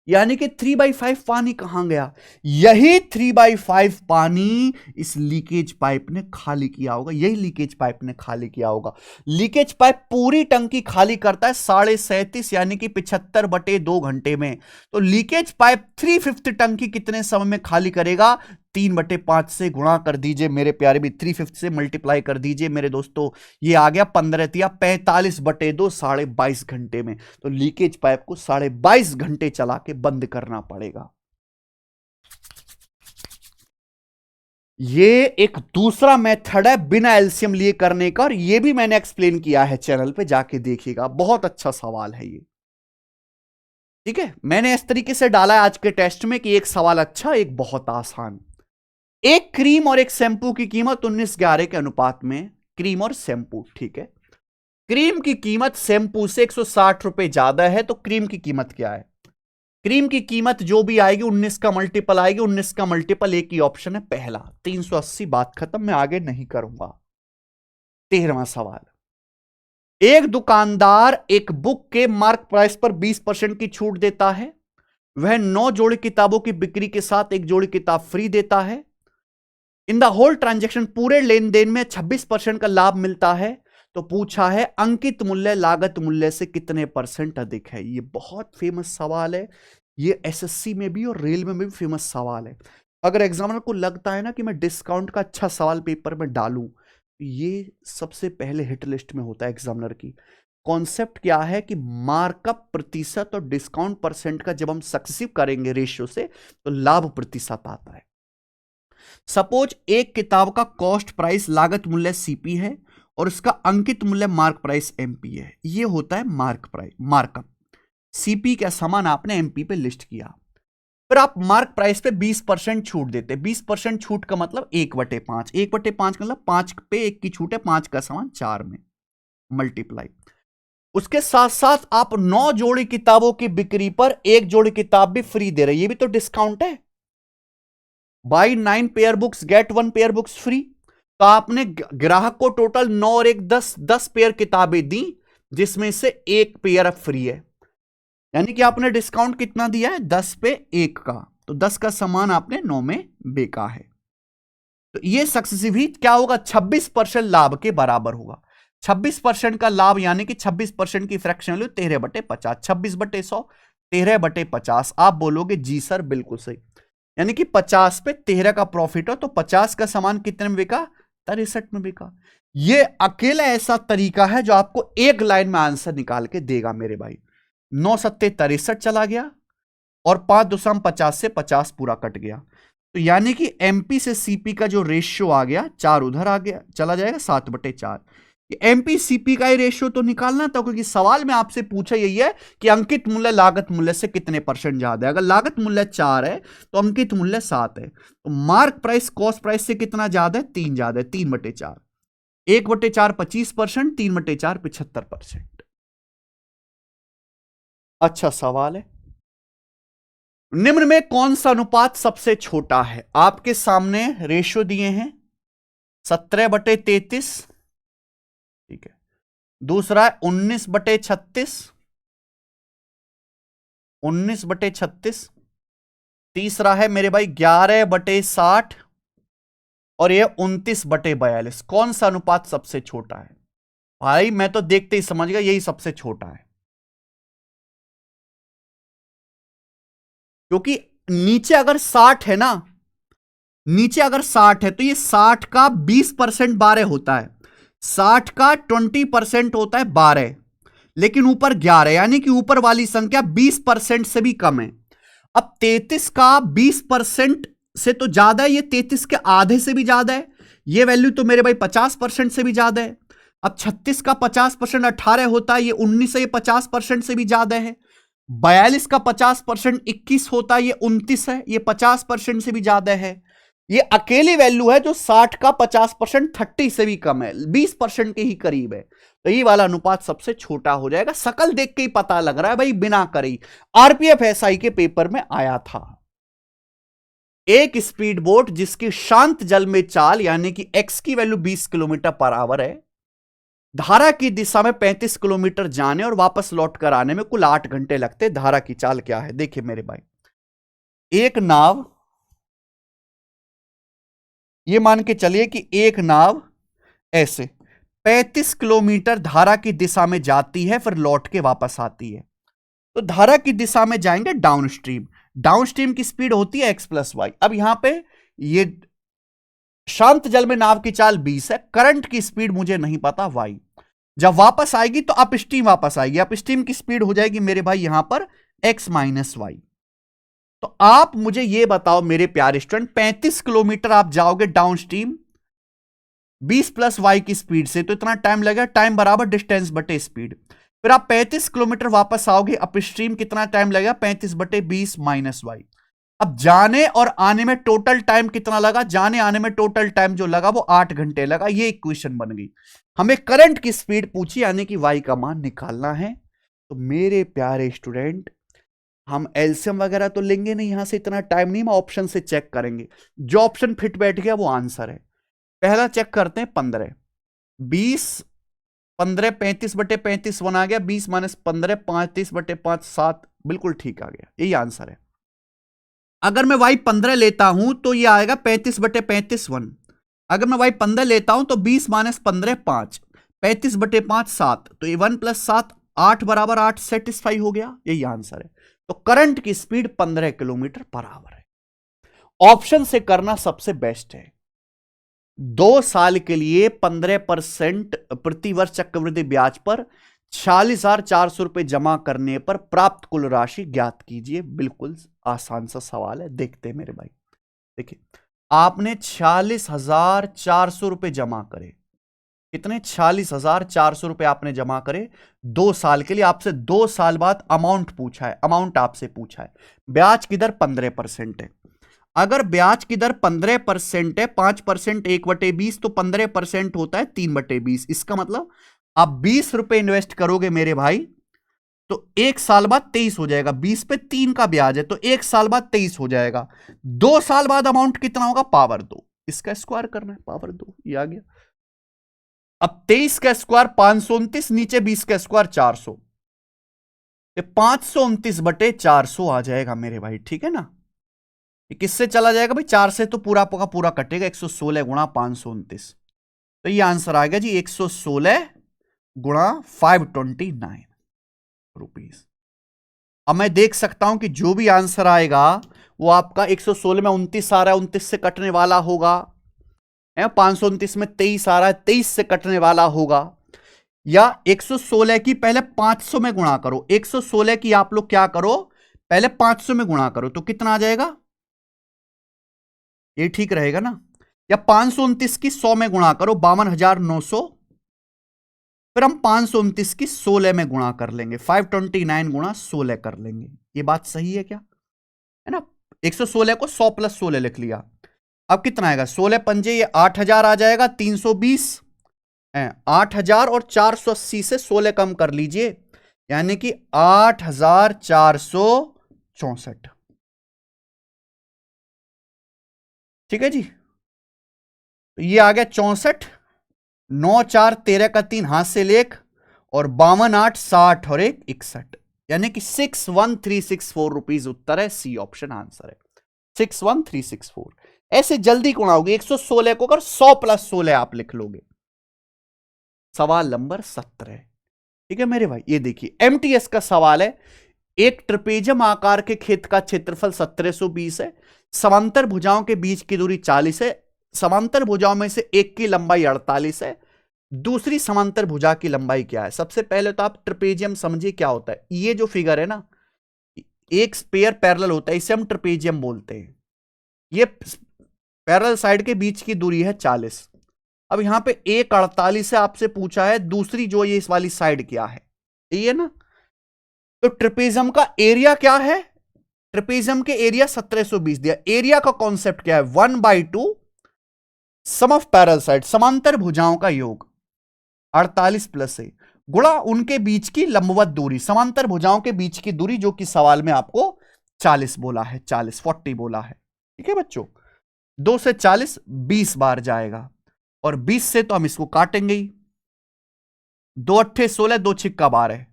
S1: यानी कि 3/5 पानी कहां गया? यही 3/5 पानी इस लीकेज पाइप ने खाली किया होगा, यही लीकेज पाइप ने खाली किया होगा। लीकेज पाइप पूरी टंकी खाली करता है 37.5 यानी कि 75/2 घंटे में। तो लीकेज पाइप 3/5 टंकी कितने समय में खाली करेगा? 3/5 से गुणा कर दीजिए मेरे प्यारे भी, 3/5 से मल्टीप्लाई कर दीजिए मेरे दोस्तों। ये आ गया 15 या 45/2, 22.5 घंटे में। तो लीकेज पाइप को 22.5 घंटे चला के बंद करना पड़ेगा। ये एक दूसरा मेथड है बिना एलसीएम लिए करने का, और ये भी मैंने एक्सप्लेन किया है चैनल पे, जाके देखिएगा। बहुत अच्छा सवाल है ये, ठीक है। मैंने इस तरीके से डाला है आज के टेस्ट में कि एक सवाल अच्छा, एक बहुत आसान। एक क्रीम और एक शैंपू की कीमत 19:11 के अनुपात में, क्रीम और शैंपू, ठीक है। क्रीम की कीमत शैंपू से 160 रुपए ज्यादा है, तो क्रीम की कीमत क्या है? क्रीम की कीमत जो भी आएगी 19 का मल्टीपल आएगी, 19 का मल्टीपल एक ही ऑप्शन है पहला, 380। बात खत्म, मैं आगे नहीं करूंगा। 13वां सवाल। एक दुकानदार एक बुक के मार्क प्राइस पर 20% की छूट देता है। वह 9 जोड़ी किताबों की बिक्री के साथ एक जोड़ी किताब फ्री देता है। इन द होल ट्रांजैक्शन, पूरे लेन देन में 26% का लाभ मिलता है। तो पूछा है अंकित मूल्य लागत मूल्य से कितने % अधिक है। ये बहुत फेमस सवाल है, ये एसएससी में भी और रेलवे में भी फेमस सवाल है। अगर एग्जामिनर को लगता है ना कि मैं डिस्काउंट का अच्छा सवाल पेपर में डालूं, ये सबसे पहले हिट लिस्ट में होता है एग्जामिनर की। कॉन्सेप्ट क्या है कि मार्कअप प्रतिशत और डिस्काउंट परसेंट का जब हम सक्सेसिव करेंगे रेशियो से, तो लाभ प्रतिशत आता है। सपोज एक किताब का कॉस्ट प्राइस लागत मूल्य सीपी है और उसका अंकित मूल्य मार्क प्राइस एमपी है। ये होता है मार्क प्राइस, मार्कअप। सीपी का सामान आपने एमपी पे लिस्ट किया, फिर आप मार्क प्राइस पे 20% छूट देते। 20% छूट का मतलब 1/5, 1/5 का मतलब 5 पे 1 की छूट है, 5 का सामान 4 में मल्टीप्लाई। उसके साथ साथ आप 9 जोड़ी किताबों की बिक्री पर 1 जोड़ी किताब भी फ्री दे रहे, ये भी तो डिस्काउंट है। Buy 9 pair books get 1 pair books free. तो आपने ग्राहक को टोटल 9 और 1 10 पेयर किताबें दी, जिसमें से 1 पेयर फ्री है, यानी कि आपने डिस्काउंट कितना दिया है? 10 पे 1 का, तो 10 का सामान आपने 9 में बेचा है। तो ये सक्सेसिव ही क्या होगा? 26% लाभ के बराबर होगा। 26% का लाभ यानी कि 26% की फ्रैक्शन वैल्यू 13/50, 26/100, 13/50। आप बोलोगे जी सर बिल्कुल सही, यानी कि 50 पे 13 का प्रॉफिट हो, तो 50 का सामान कितने में बिका? 63 में बिका। ये अकेला ऐसा तरीका है जो आपको एक लाइन में आंसर निकाल के देगा मेरे भाई। 9 सत्ते 63 चला गया और 5 दूसरा 50 से 50 पूरा कट गया। तो यानी कि एमपी से सीपी का जो रेशियो आ गया, 4 उधर आ गया, चला जाएगा 7/4। एमपी सीपी का ही रेशियो तो निकालना था, क्योंकि सवाल में आपसे पूछा यही है कि अंकित मूल्य लागत मूल्य से कितने % ज्यादा है। अगर लागत मूल्य 4 है तो अंकित मूल्य 7 है, तो मार्क प्राइस कॉस्ट प्राइस से कितना ज्यादा है? 3 ज्यादा है, 3/4। 1/4 25%, 3/4 75%। अच्छा सवाल है। निम्न में कौन सा अनुपात सबसे छोटा है? आपके सामने रेशियो दिए हैं 17/33, ठीक है। दूसरा है 19/36, 19/36। तीसरा है मेरे भाई 11/60 और ये 29/42। कौन सा अनुपात सबसे छोटा है? भाई मैं तो देखते ही समझ गया यही सबसे छोटा है, क्योंकि नीचे अगर 60 है ना, नीचे अगर 60 है तो ये 60 का 20% 12 होता है, 60 का 20% होता है 12, लेकिन ऊपर 11, यानी कि ऊपर वाली संख्या 20% से भी कम है। अब 33 का 20% से तो ज्यादा है, ये 33 के आधे से भी ज्यादा है, ये वैल्यू तो मेरे भाई 50% से भी ज्यादा है। अब 36 का 50% 18 होता है, ये 19 है, ये 50% से भी ज्यादा है। 42 का 50% 21 होता है, ये 29 है, ये 50% से भी ज्यादा है। ये अकेली वैल्यू है जो 60 का 50% 30 से भी कम है, 20% के ही करीब है। तो ये वाला अनुपात सबसे छोटा हो जाएगा। शकल देख के ही पता लग रहा है भाई, बिना करे। आरपीएफ एसआई के पेपर में आया था। एक स्पीड बोट जिसकी शांत जल में चाल यानी कि एक्स की वैल्यू 20 किलोमीटर पर आवर है, धारा की दिशा में 35 किलोमीटर जाने और वापस लौट कर आने में कुल 8 घंटे लगते। धारा की चाल क्या है देखिए मेरे भाई, एक नाव, ये मान के चलिए कि एक नाव ऐसे 35 किलोमीटर धारा की दिशा में जाती है, फिर लौट के वापस आती है। तो धारा की दिशा में जाएंगे डाउन स्ट्रीम। डाउन स्ट्रीम की स्पीड होती है एक्स प्लस वाई। अब यहां पे ये शांत जल में नाव की चाल 20 है, करंट की स्पीड मुझे नहीं पता वाई। जब वापस आएगी तो अप स्ट्रीम वापस आएगी, अप स्ट्रीम की स्पीड हो जाएगी मेरे भाई यहां पर एक्स माइनस वाई। तो आप मुझे यह बताओ मेरे प्यारे स्टूडेंट, 35 किलोमीटर आप जाओगे डाउन स्ट्रीम 20 प्लस वाई की स्पीड से, तो इतना टाइम लगेगा, टाइम बराबर डिस्टेंस बटे स्पीड। फिर आप 35 किलोमीटर वापस आओगे अप स्ट्रीम, कितना टाइम लगेगा, 35 बटे 20 माइनस वाई। अब जाने और आने में टोटल टाइम कितना लगा, जाने आने में टोटल टाइम जो लगा वो 8 घंटे लगा। ये इक्वेशन बन गई। हमें करंट की स्पीड पूछी यानी कि वाई का मान निकालना है। तो मेरे प्यारे स्टूडेंट, हम एलसीएम वगैरह तो लेंगे नहीं, यहां से इतना टाइम नहीं, हम ऑप्शन से चेक करेंगे। जो ऑप्शन फिट बैठ गया वो आंसर है। पहला चेक करते हैं 15, 20, 15 35 बटे 35 1 आ गया, 20 माइनस 15 35 बटे 5 7, बिल्कुल ठीक आ गया, यही आंसर है। अगर मैं वाई 15 लेता हूं तो ये आएगा 35 बटे 35 1। अगर मैं वाई 15 लेता हूं तो 20 माइनस 15 5, 35 बटे 5 7, तो ये 1 प्लस 7 8 बराबर 8 सेटिस्फाई हो गया, यही आंसर है। तो करंट की स्पीड 15 किलोमीटर पर आवर है। ऑप्शन से करना सबसे बेस्ट है। 2 साल के लिए 15% प्रतिवर्ष चक्रवृद्धि ब्याज पर 46,400 रुपए जमा करने पर प्राप्त कुल राशि ज्ञात कीजिए। बिल्कुल आसान सा सवाल है, देखते हैं मेरे भाई। देखिए, आपने 46,400 रुपए जमा करे। कितने? 46,400 रुपए आपने जमा करे 2 साल के लिए। आपसे 2 साल बाद अमाउंट पूछा है, अमाउंट आपसे पूछा है। ब्याज की दर 15% है। अगर ब्याज की दर 15% है, 5% 1/20, तो 15% होता है 3/20। इसका मतलब आप 20 रुपए इन्वेस्ट करोगे मेरे भाई, तो 1 साल बाद 23 हो जाएगा। 20 पे 3 का ब्याज है, तो 1 साल बाद 23 हो जाएगा। 2 साल बाद अमाउंट कितना होगा? पावर 2। इसका स्क्वायर करना है, पावर 2, ये आ गया। अब 23 का स्क्वायर 529, नीचे 20 का स्क्वायर 400, 529/400 आ जाएगा मेरे भाई, ठीक है ना। किससे चला जाएगा भाई? 4 से तो पूरा का पूरा कटेगा, 116 गुणा 529, तो ये आंसर आ गया जी 116 गुणा 529 रुपीस। अब मैं देख सकता हूं कि जो भी आंसर आएगा वो आपका 116 में 29 आ रहा है, 29 से कटने वाला होगा। 529 में 23 आ रहा है, 23 से कटने वाला होगा। या 116 की पहले 500 में गुणा करो। 116 की आप लोग क्या करो, पहले 500 में गुणा करो, तो कितना आ जाएगा? ये ठीक रहेगा ना। या 529 की 100 में गुणा करो, 52,900। फिर हम 529 की 16 में गुणा कर लेंगे, 529 गुणा 16 कर लेंगे। ये बात सही है क्या? है ना। 116 को 100 प्लस 16 लिख लिया। अब कितना आएगा? 16 पंजे, ये 8,000 आ जाएगा, 320 8,000 और 480 से 16 कम कर लीजिए, यानी कि 8,464। ठीक है जी। तो ये आ गया 64, 9 4 13 का 3 हाथ से लेख, और 52 8 60 और 1 61, यानी कि 61364 रुपीज उत्तर है। सी ऑप्शन आंसर है, 61364। ऐसे जल्दी गुणाओगे 116 को, अगर 100 प्लस 16 आप लिख लोगे। सवाल नंबर 17, ठीक है मेरे भाई। ये देखिए एमटीएस का सवाल है। एक ट्रपेजम आकार के खेत का क्षेत्रफल 1720 है। समांतर भुजाओं के बीच की दूरी 40 है। समांतर भुजाओं में से एक की लंबाई 48 है। दूसरी समांतर भुजा की लंबाई क्या है? सबसे पहले तो आप ट्रपेजियम समझिए क्या होता है। ये जो फिगर है ना, एक पेयर पैरेलल होता है, इसे हम ट्रपेजियम बोलते हैं। ये पैरेलल साइड के बीच की दूरी है 40। अब यहां पे 148 से आपसे पूछा है, दूसरी जो ये इस वाली साइड क्या है, ये ना। तो ट्रेपेजियम का एरिया क्या है, ट्रेपेजियम के एरिया 1720 दिया। एरिया का कॉन्सेप्ट क्या है, 1/2 सम ऑफ पैरेलल साइड, समांतर भुजाओं का योग 48 प्लस ए गुणा उनके बीच की लंबवत दूरी, समांतर भुजाओं के बीच की दूरी जो कि सवाल में आपको 40 बोला है, 40 बोला है। ठीक है बच्चों, 2 से 40 20 बार जाएगा, और 20 से तो हम इसको काटेंगे ही, 2 अट्ठे 16, 2 छिक्का 12।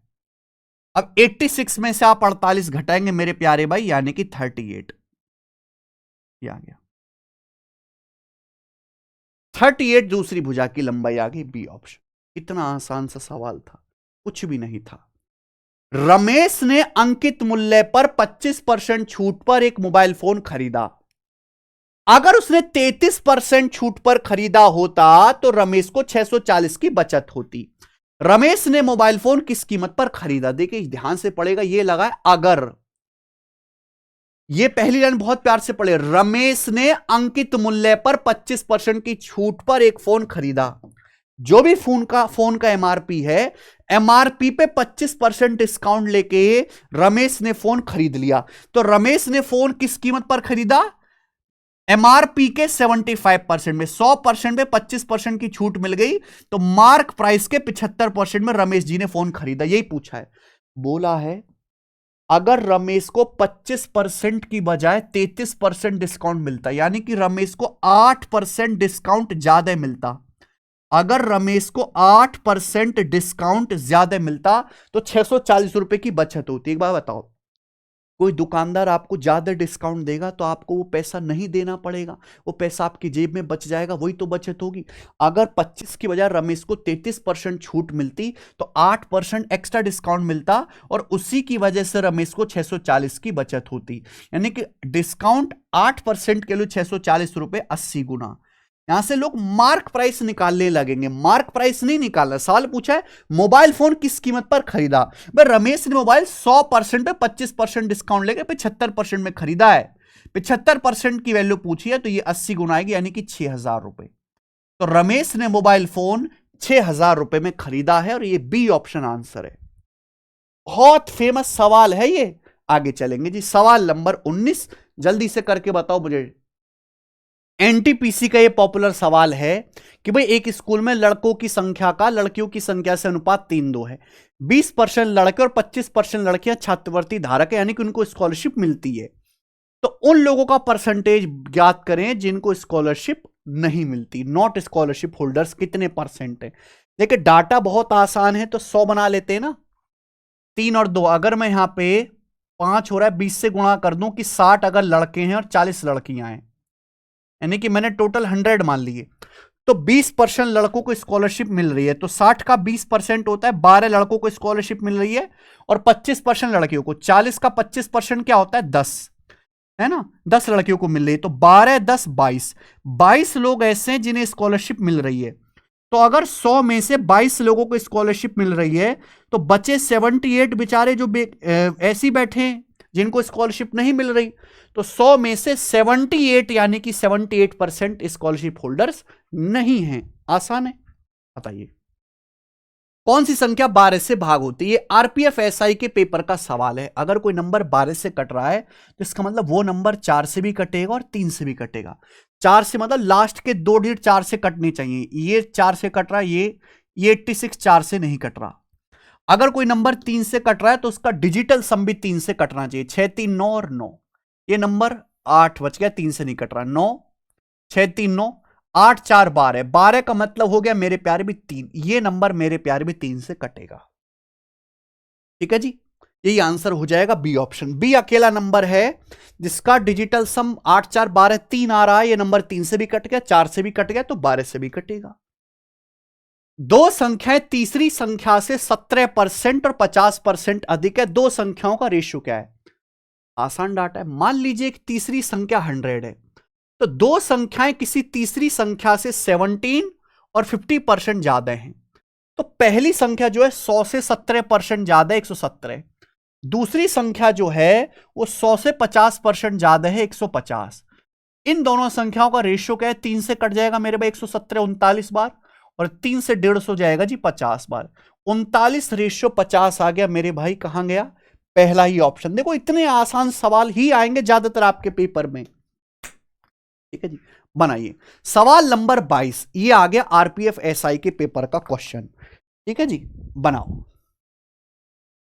S1: अब 86 में से आप 48 घटाएंगे मेरे प्यारे भाई, यानी कि 38 ये आ गया। 38 दूसरी भुजा की लंबाई आ गई, बी ऑप्शन। इतना आसान सा सवाल था, कुछ भी नहीं था। रमेश ने अंकित मूल्य पर 25% छूट पर एक मोबाइल फोन खरीदा। अगर उसने 33% छूट पर खरीदा होता तो रमेश को 640 की बचत होती। रमेश ने मोबाइल फोन किस कीमत पर खरीदा, देखिए ध्यान से पड़ेगा, ये लगा है अगर, ये पहली लाइन बहुत प्यार से पढ़े, रमेश ने अंकित मूल्य पर 25% की छूट पर एक फोन खरीदा। जो भी फोन का एमआरपी है, एमआरपी पे 25% डिस्काउंट लेके रमेश ने फोन खरीद लिया। तो रमेश ने फोन किस कीमत पर खरीदा, एमआरपी के 75% में, 100% पे 25% की छूट मिल गई, तो मार्क प्राइस के 75% में रमेश जी ने फोन खरीदा। यही पूछा है, बोला है अगर रमेश को 25% की बजाय 33% डिस्काउंट मिलता, यानी कि रमेश को 8% डिस्काउंट ज्यादा मिलता, अगर रमेश को 8% डिस्काउंट ज्यादा मिलता तो 640 रुपए की बचत होती। एक बार बताओ, कोई दुकानदार आपको ज्यादा डिस्काउंट देगा तो आपको वो पैसा नहीं देना पड़ेगा, वो पैसा आपकी जेब में बच जाएगा, वही तो बचत होगी। अगर 25 की बजाय रमेश को 33% छूट मिलती तो 8% एक्स्ट्रा डिस्काउंट मिलता, और उसी की वजह से रमेश को 640 की बचत होती। यानी कि डिस्काउंट 8% के लिए 640 रुपए 80 गुना। यहां से लोग मार्क प्राइस निकालने लगेंगे, मार्क प्राइस नहीं निकालना। सवाल पूछा है मोबाइल फोन किस कीमत पर खरीदा, भाई रमेश ने मोबाइल 100% पे 25% डिस्काउंट लेके 75% में खरीदा है, 75% की वैल्यू पूछी है तो ये 80 गुना आएगी, यानी कि 6000 रुपए। तो रमेश ने मोबाइल फोन 6000 रुपए में खरीदा है, और ये बी ऑप्शन आंसर है। बहुत फेमस सवाल है ये। आगे चलेंगे जी, सवाल नंबर 19, जल्दी से करके बताओ मुझे। एनटीपीसी का ये पॉपुलर सवाल है कि भाई एक स्कूल में लड़कों की संख्या का लड़कियों की संख्या से अनुपात 3:2 है, 20% लड़के और 25% लड़कियां छात्रवृत्ति धारक है, यानी कि उनको स्कॉलरशिप मिलती है। तो उन लोगों का परसेंटेज ज्ञात करें जिनको स्कॉलरशिप नहीं मिलती, नॉट स्कॉलरशिप होल्डर्स कितने परसेंट है। देखिए डाटा बहुत आसान है, तो 100 बना लेते हैं ना, 3 और 2, अगर मैं यहां पे 5 हो रहा है 20 से गुणा कर दूं कि 60 अगर लड़के हैं और 40 लड़कियां हैं, यानी कि मैंने टोटल 100 मान लिए, तो 20% लड़कों को स्कॉलरशिप मिल रही है, तो 60 का 20% होता है, 12 लड़कों को स्कॉलरशिप मिल रही है, और 25% लड़कियों को। 40 का 25% क्या होता है, 10 है ना, 10 लड़कियों को मिल रही है, तो 12 10 22, 22 लोग ऐसे हैं जिन्हें स्कॉलरशिप मिल रही है। तो अगर 100 में से 22 लोगों को स्कॉलरशिप मिल रही है, तो बचे 78 बेचारे जो ऐसे बैठे हैं जिनको स्कॉलरशिप नहीं मिल रही। तो 100 में से 78 यानी कि 78% स्कॉलरशिप होल्डर्स नहीं हैं। आसान है, बताइए कौन सी संख्या 12 से भाग होती है। ये आरपीएफ एसआई के पेपर का सवाल है। अगर कोई नंबर 12 से कट रहा है तो इसका मतलब वो नंबर 4 से भी कटेगा और 3 से भी कटेगा। 4 से मतलब लास्ट के 2 डिजिट 4 से कटने चाहिए। ये 4 से कट रहा है, ये 86 4 से नहीं कट रहा। अगर कोई नंबर 3 से कट रहा है तो उसका डिजिटल सम भी 3 से कटना चाहिए। 6 3 9 और 9, ये नंबर 8 बच गया, 3 से नहीं कट रहा। 9 6 3 9 8 4 12, 12 का मतलब हो गया मेरे प्यारे भी 3, ये नंबर मेरे प्यारे भी 3 से कटेगा। ठीक है जी, यही आंसर हो जाएगा बी ऑप्शन। बी अकेला नंबर है जिसका डिजिटल सम 8 4 12 3 आ रहा है। ये नंबर 3 से भी कट गया, 4 से भी कट गया, तो 12 से भी कटेगा। दो संख्याएं तीसरी संख्या से 17% और 50% अधिक है, दो संख्याओं का रेशियो क्या है। आसान डाटा है। मान लीजिए एक तीसरी संख्या 100 है, तो दो संख्याएं किसी तीसरी संख्या से 17 और 50% ज्यादा हैं, तो पहली संख्या जो है 100 से 17% ज्यादा है, 117। दूसरी संख्या जो है वो 100 से 50% ज्यादा है, 150। इन दोनों संख्याओं का रेशियो क्या है? 3 से कट जाएगा मेरे भाई 117 39 बार, और 3 से 150 जाएगा जी 50 बार। 39:50 आ गया मेरे भाई। कहां गया? पहला ही ऑप्शन। देखो इतने आसान सवाल ही आएंगे ज्यादातर आपके पेपर में। ठीक है जी, बनाइए सवाल नंबर 22। ये आ गया आरपीएफ एसआई के पेपर का क्वेश्चन। ठीक है जी, बनाओ।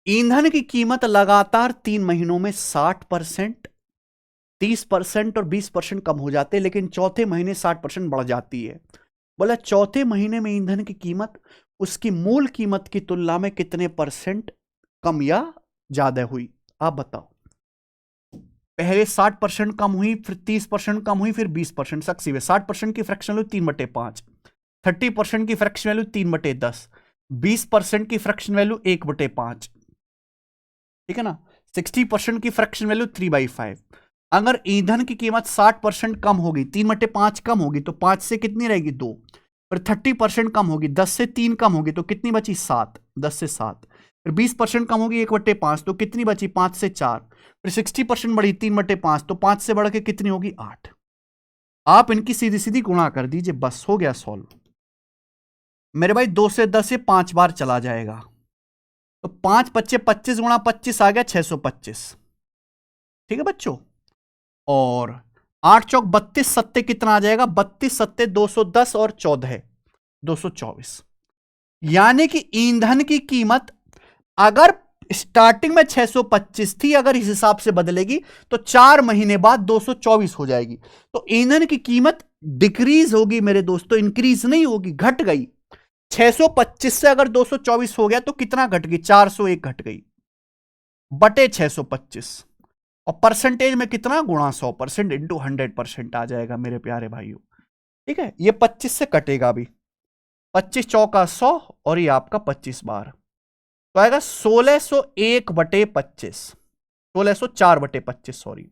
S1: ईंधन की कीमत लगातार 3 महीनों में 60%, 30% और 20% कम हो जाते हैं, लेकिन चौथे महीने 60% बढ़ जाती है। बोला चौथे महीने में ईंधन की कीमत उसकी मूल कीमत की तुलना में कितने परसेंट कम या ज्यादा हुई? आप बताओ। पहले 60% कम हुई, फिर 30% कम हुई, फिर 20%। सक्सी हुए 60% की फ्रैक्शन वैल्यू 3/5, 30% की फ्रैक्शन वैल्यू 3/10, 20% की फ्रैक्शन वैल्यू 1/5। ठीक है ना? 60% की फ्रैक्शन वैल्यू 3/5। अगर ईंधन की कीमत 60% कम होगी, 3/5 कम होगी, तो 5 से कितनी रहेगी? 2। फिर 30% कम होगी, 10 से 3 कम होगी, तो कितनी बची? 7। 10 से 7। फिर 20% कम होगी 1/5, तो कितनी बची? 5 से 4। फिर 60% बढ़ी 3/5, तो 5 से बढ़ के कितनी होगी? 8। आप इनकी सीधी सीधी गुणा कर दीजिए, बस हो गया सॉल्व मेरे भाई। 2 से 10 से 5 बार चला जाएगा, तो 5 25 25 गुणा 25 आ गया 625। ठीक है बच्चों, और 8 चौक 32, सत्ते कितना आ जाएगा? 32 सत्ते 210 और 14 224। यानी कि ईंधन की कीमत अगर स्टार्टिंग में 625 थी, अगर इस हिसाब से बदलेगी तो 4 महीने बाद 224 हो जाएगी। तो ईंधन की कीमत डिक्रीज होगी मेरे दोस्तों, इंक्रीज नहीं होगी, घट गई। 625 से अगर 224 हो गया तो कितना घट गई? 401 घट गई बटे 625। और परसेंटेज में कितना? गुणा 100% इंटू 100% आ जाएगा मेरे प्यारे भाइयों। ठीक है, ये 25 से कटेगा अभी। 25 चौका 100, और ये आपका 25 बार, तो आएगा 1601/25, 1604/25 सॉरी।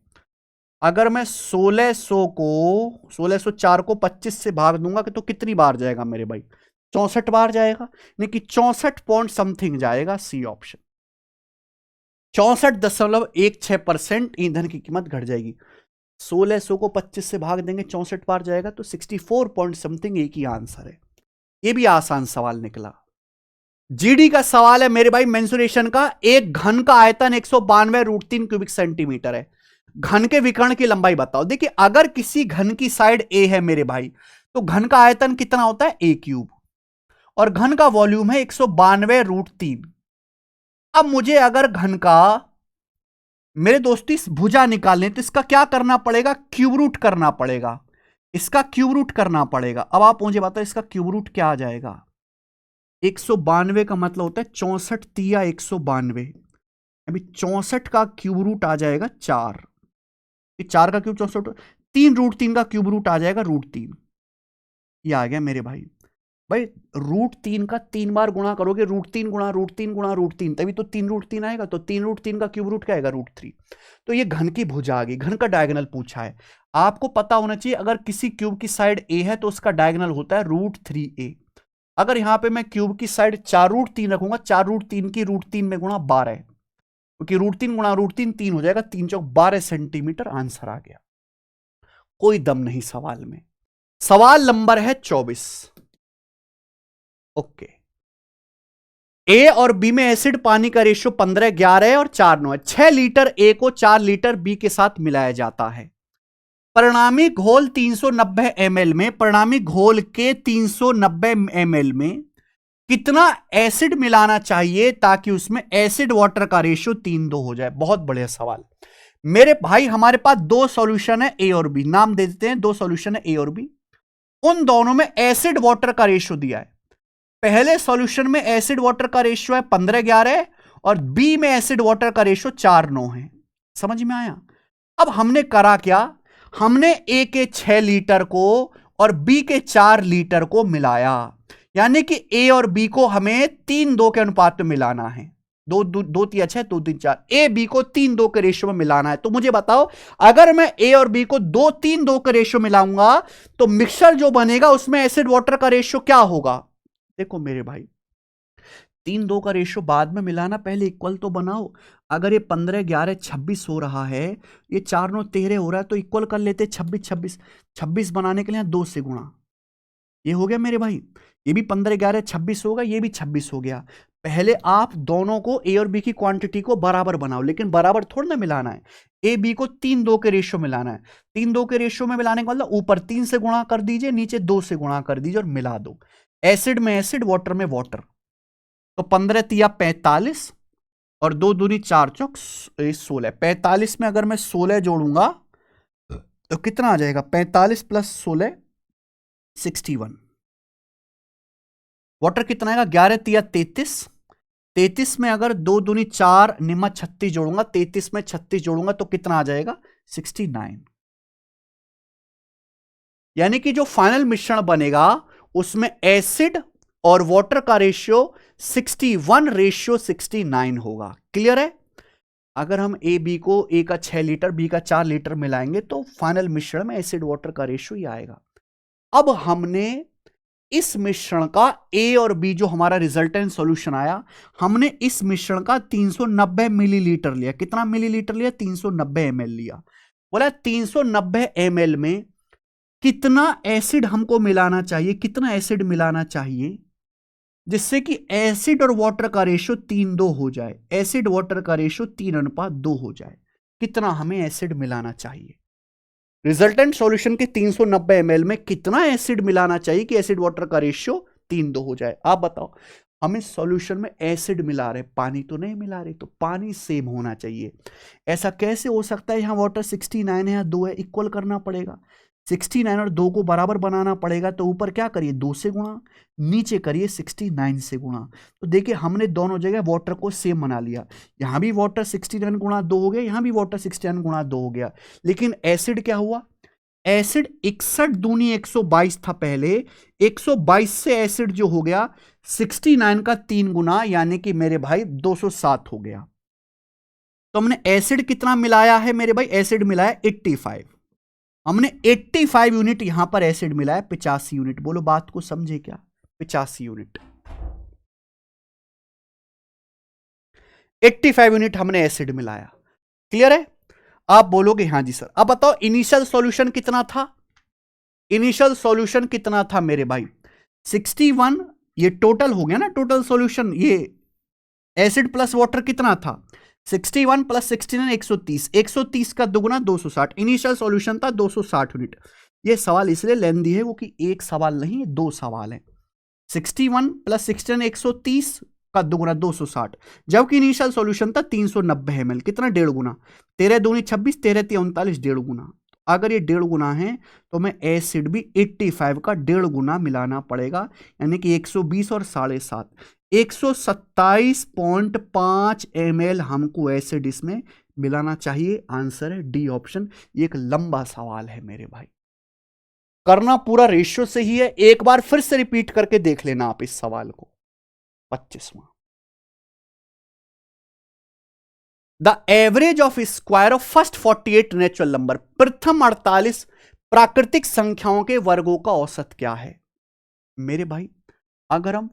S1: अगर मैं 1604 को 25 से भाग दूंगा तो कितनी बार जाएगा मेरे भाई? 64 बार जाएगा, यानी कि 64 पॉइंट समथिंग जाएगा। C option. 64.16% ईंधन की कीमत घट जाएगी। 1600 को 25 से भाग देंगे, 64 बार जाएगा, तो 64 पॉइंट समथिंग एक ही आंसर है। ये भी आसान सवाल निकला। जीडी का सवाल है मेरे भाई, मेंसुरेशन का। एक घन का आयतन 192√3 क्यूबिक सेंटीमीटर है। घन के विकर्ण की लंबाई बताओ। देखिए, अगर किसी घन की साइड ए है मेरे भाई, तो घन का आयतन कितना होता है? a³, और घन का वॉल्यूम है 192√3। अब मुझे अगर घन का मेरे दोस्तों इस भुजा निकालने, तो इसका क्या करना पड़ेगा? क्यूब रूट करना पड़ेगा। इसका क्यूब रूट करना पड़ेगा। अब आप मुझे बताओ इसका क्यूब रूट क्या आ जाएगा? 192 का मतलब होता है 64 तिया 192। अभी 64 का क्यूब रूट आ जाएगा 4। 4 का क्यूब 64, 3√3 का क्यूब रूट आ जाएगा √3। ये आ गया मेरे भाई। भाई √3 का 3 बार गुणा करोगे, √3 गुणा √3 गुणा √3, तभी तो 3√3 आएगा। तो 3√3 का क्यूब रूट क्या आएगा? √3। तो ये घन की भुजा आ गई। घन का डायगोनल पूछा है, आपको पता होना चाहिए। अगर किसी क्यूब की साइड ए है तो उसका डायगोनल होता है √3a। अगर यहां पे मैं क्यूब की साइड 4√3 रखूंगा, 4√3 की √3 में गुणा 12, क्योंकि √3 गुणा √3 3 हो जाएगा, 3 चौक 12 सेंटीमीटर आंसर आ गया। कोई दम नहीं सवाल में। सवाल नंबर है 24। ओके, ए और बी में एसिड पानी का रेशियो 15:11 है और 4:9 है। 6 लीटर ए को 4 लीटर बी के साथ मिलाया जाता है। परिणामी घोल 390 ml में, परिणामी घोल के 390 ml में कितना एसिड मिलाना चाहिए ताकि उसमें एसिड वाटर का रेशियो 3:2 हो जाए? बहुत बढ़िया सवाल मेरे भाई। हमारे पास 2 सॉल्यूशन है ए और बी, नाम दे देते हैं। 2 सॉल्यूशन है ए और बी, उन दोनों में एसिड वाटर का रेशियो दिया है। पहले सॉल्यूशन में एसिड वाटर का रेशियो है 15:11 और बी में एसिड वाटर का रेशियो 4:9 है। समझ में आया? अब हमने करा क्या? हमने ए के 6 लीटर को और बी के 4 लीटर को मिलाया, यानी कि ए और बी को हमें 3:2 के अनुपात में मिलाना है। 2 3 6 2 3 4, ए बी को 3:2 के रेशियो में मिलाना है। तो मुझे बताओ, अगर मैं ए और बी को 2-3-2 के रेशियो मिलाऊंगा तो मिक्सचर जो बनेगा उसमें एसिड वाटर का रेशियो क्या होगा? देखो मेरे भाई, 3-2 का रेशियो बाद में मिलाना, पहले इक्वल तो बनाओ। अगर ये 15 11 26 हो रहा है, ये 4 9 13 हो रहा है, तो इक्वल कर लेते 26 26। 26 बनाने के लिए 2 से गुणा, ये हो गया मेरे भाई। ये भी 15 11 26 होगा, ये भी 26 हो गया। पहले आप दोनों को ए और बी की क्वांटिटी को बराबर बनाओ, लेकिन बराबर थोड़ा ना मिलाना है। ए बी को 3-2 के रेशियो मिलाना है। 3-2 के रेशियो में मिलाने का मतलब ऊपर 3 से गुणा कर दीजिए, नीचे 2 से गुणा कर दीजिए और मिला दो। एसिड में एसिड, वाटर में वाटर। तो 15 तिया 45 और 2 दूनी 4 चौक 16। 45 में अगर मैं 16 जोड़ूंगा तो कितना आ जाएगा? 45 प्लस 16 61। वाटर कितना आएगा? 11 तिया 33। 33 में अगर 2 दूनी 4 निम्मा 36 जोड़ूंगा, 33 में 36 जोड़ूंगा तो कितना आ जाएगा? 69। यानी कि जो फाइनल मिश्रण बनेगा उसमें एसिड और वाटर का रेशियो 61:69 होगा। क्लियर है? अगर हम ए बी को ए का 6 लीटर बी का 4 लीटर मिलाएंगे तो फाइनल मिश्रण में एसिड वाटर का रेशियो ही आएगा। अब हमने इस मिश्रण का ए और बी जो हमारा रिजल्टेंट सॉल्यूशन आया, हमने इस मिश्रण का 390 मिलीलीटर लिया। कितना मिलीलीटर लिया? 390 ml लिया। बोला 390 ml में कितना एसिड हमको मिलाना चाहिए, कितना एसिड मिलाना चाहिए जिससे कि एसिड और वाटर का रेशियो 3:2 हो जाए। एसिड वाटर का रेशियो 3:2 हो जाए। कितना हमें एसिड मिलाना चाहिए? रिजल्टेंट सॉल्यूशन के 390 ml में कितना एसिड मिलाना चाहिए कि एसिड वाटर का रेशियो 3:2 हो जाए? आप बताओ। हम इस सॉल्यूशन में एसिड मिला रहे, पानी तो नहीं मिला रहे, तो पानी सेम होना चाहिए। ऐसा कैसे हो सकता है? यहां वाटर 69 है, यहां 2 है, इक्वल करना पड़ेगा। 69 और 2 को बराबर बनाना पड़ेगा, तो ऊपर क्या करिए? 2 से गुणा, नीचे करिए 69 से गुणा। तो देखिए हमने दोनों जगह वाटर को सेम बना लिया। यहां भी वाटर 69 गुणा 2 हो गया, यहां भी वाटर 69 गुणा 2 हो गया। लेकिन एसिड क्या हुआ? एसिड 61 दूनी 122 था पहले, 122 से एसिड जो हो गया 69 का 3 गुना, यानी कि मेरे भाई 207 हो गया। तो हमने एसिड कितना मिलाया है मेरे भाई? एसिड मिलाया 85। हमने 85 यूनिट यहां पर एसिड मिलाया, 85 यूनिट। बोलो बात को समझे क्या? 85 यूनिट, 85 यूनिट हमने एसिड मिलाया। क्लियर है? आप बोलोगे हाँ जी सर। अब बताओ इनिशियल सॉल्यूशन कितना था? इनिशियल सॉल्यूशन कितना था मेरे भाई? 61। ये टोटल हो गया ना, टोटल सॉल्यूशन। ये एसिड प्लस वाटर कितना था? 61 प्लस 69 130। 130 का दुगुना 260। इनिशियल सॉल्यूशन था 260 यूनिट। ये सवाल इसलिए लेंदी है वो कि एक सवाल नहीं है, 2 सवाल है। 61 प्लस 69 130 का दुगुना 260, जबकि इनिशियल सॉल्यूशन था 390 ml। कितना? 1.5 गुना। 13 दूनी 26, 13 3 39, 1.5 गुना। अगर ये 1.5 गुना है तो मैं एसिड भी 85 का 1.5 गुना मिलाना पड़ेगा, यानी कि 120 और 7.5 127.5 ml हमको एसिड इसमें मिलाना चाहिए। आंसर है डी ऑप्शन। ये एक लंबा सवाल है मेरे भाई, करना पूरा रेशियो से ही है। एक बार फिर से रिपीट करके देख लेना आप इस सवाल को। 25वां, the average of square of first 48 natural number. प्रथम 48 प्राकृतिक संख्याओं के वर्गों का औसत क्या है? मेरे भाई अगर हम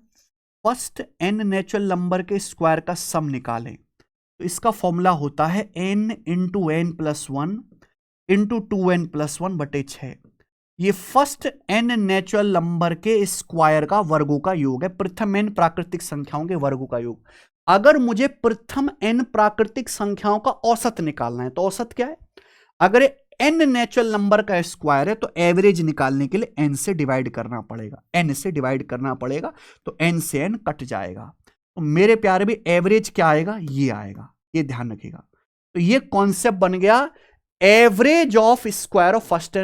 S1: फर्स्ट n नेचुरल नंबर के स्क्वायर का सम निकालें तो इसका फॉर्मूला होता है n into n plus 1 into 2n+1 बटे 6। ये फर्स्ट n नेचुरल नंबर के स्क्वायर का वर्गों का योग है। प्रथम n प्राकृतिक संख्याओं के वर्गों का योग। अगर मुझे प्रथम n प्राकृतिक संख्याओं का औसत निकालना है तो औसत क्या है? अगर n नेचुरल नंबर का स्क्वायर है तो एवरेज निकालने के लिए n से डिवाइड करना पड़ेगा। n से डिवाइड करना पड़ेगा तो n से n कट जाएगा। तो मेरे प्यारे भी एवरेज क्या आएगा? ये आएगा, ये ध्यान रखिएगा। तो ये कॉन्सेप्ट बन गया average of square of first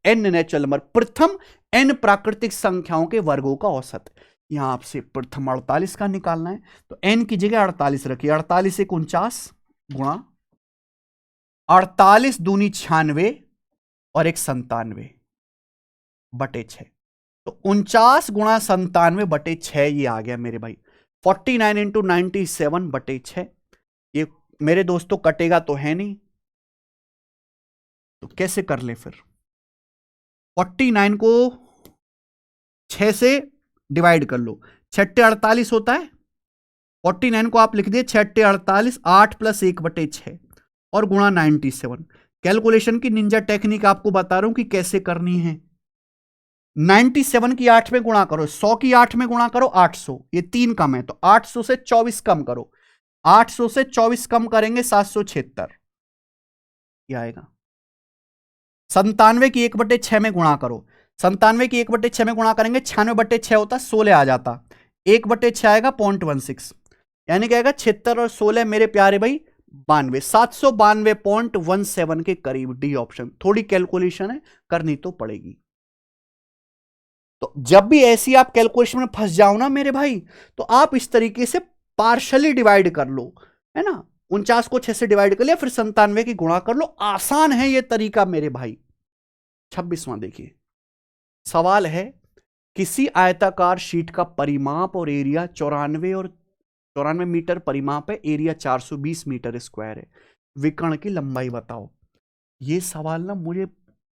S1: n natural number, प्रथम n प्राकृतिक संख्याओं के वर्गों का औसत। यहां आपसे प्रथम 48 का निकालना है तो n की जगह 48 रखिए। 48 से 49 गुणा 48 दूनी 96 और 1 97 बटे 6। तो 49 गुणा 97 बटे 6 ये आ गया मेरे भाई। 49 इंटू 97 बटे 6। ये मेरे दोस्तों कटेगा तो है नहीं, तो कैसे कर ले फिर? 49 को 6 से डिवाइड कर लो। 6 48 होता है, 49 को आप लिख दिए 6×8 8 + 1/6 और गुणा 97। कैलकुलेशन की निंजा टेक्निक आपको बता रहा हूं कि कैसे करनी है। 97 की 8 में गुणा करो, 100 की 8 में गुणा करो 800, ये 3 कम है तो 800 से 24 कम करो, 800 से 24 कम करेंगे 776 ये आएगा। 97 की 1/6 में गुणा करो, 97 की 1/6 में गुणा करेंगे 96/6 होता, 16 आ जाता, 1/6 आएगा 0.16, यानी क्या आएगा 76 और 16 मेरे प्यारे भाई 92, 792.17 के करीब। D option. थोड़ी कैलकुलेशन है, करनी तो पड़ेगी। तो जब भी ऐसी आप कैलकुलेशन में फंस जाओ ना मेरे भाई, तो आप इस तरीके से पार्शली डिवाइड कर लो, है ना, 49 को 6 से डिवाइड कर लिया, फिर 97 की गुणा कर लो। आसान है ये तरीका मेरे भाई। 26वां देखिए, सवाल है किसी आयताकार शीट का परिमाप और एरिया 94 मीटर परिमाप है, एरिया 420 मीटर स्क्वायर है, विकर्ण की लंबाई बताओ। ये सवाल ना मुझे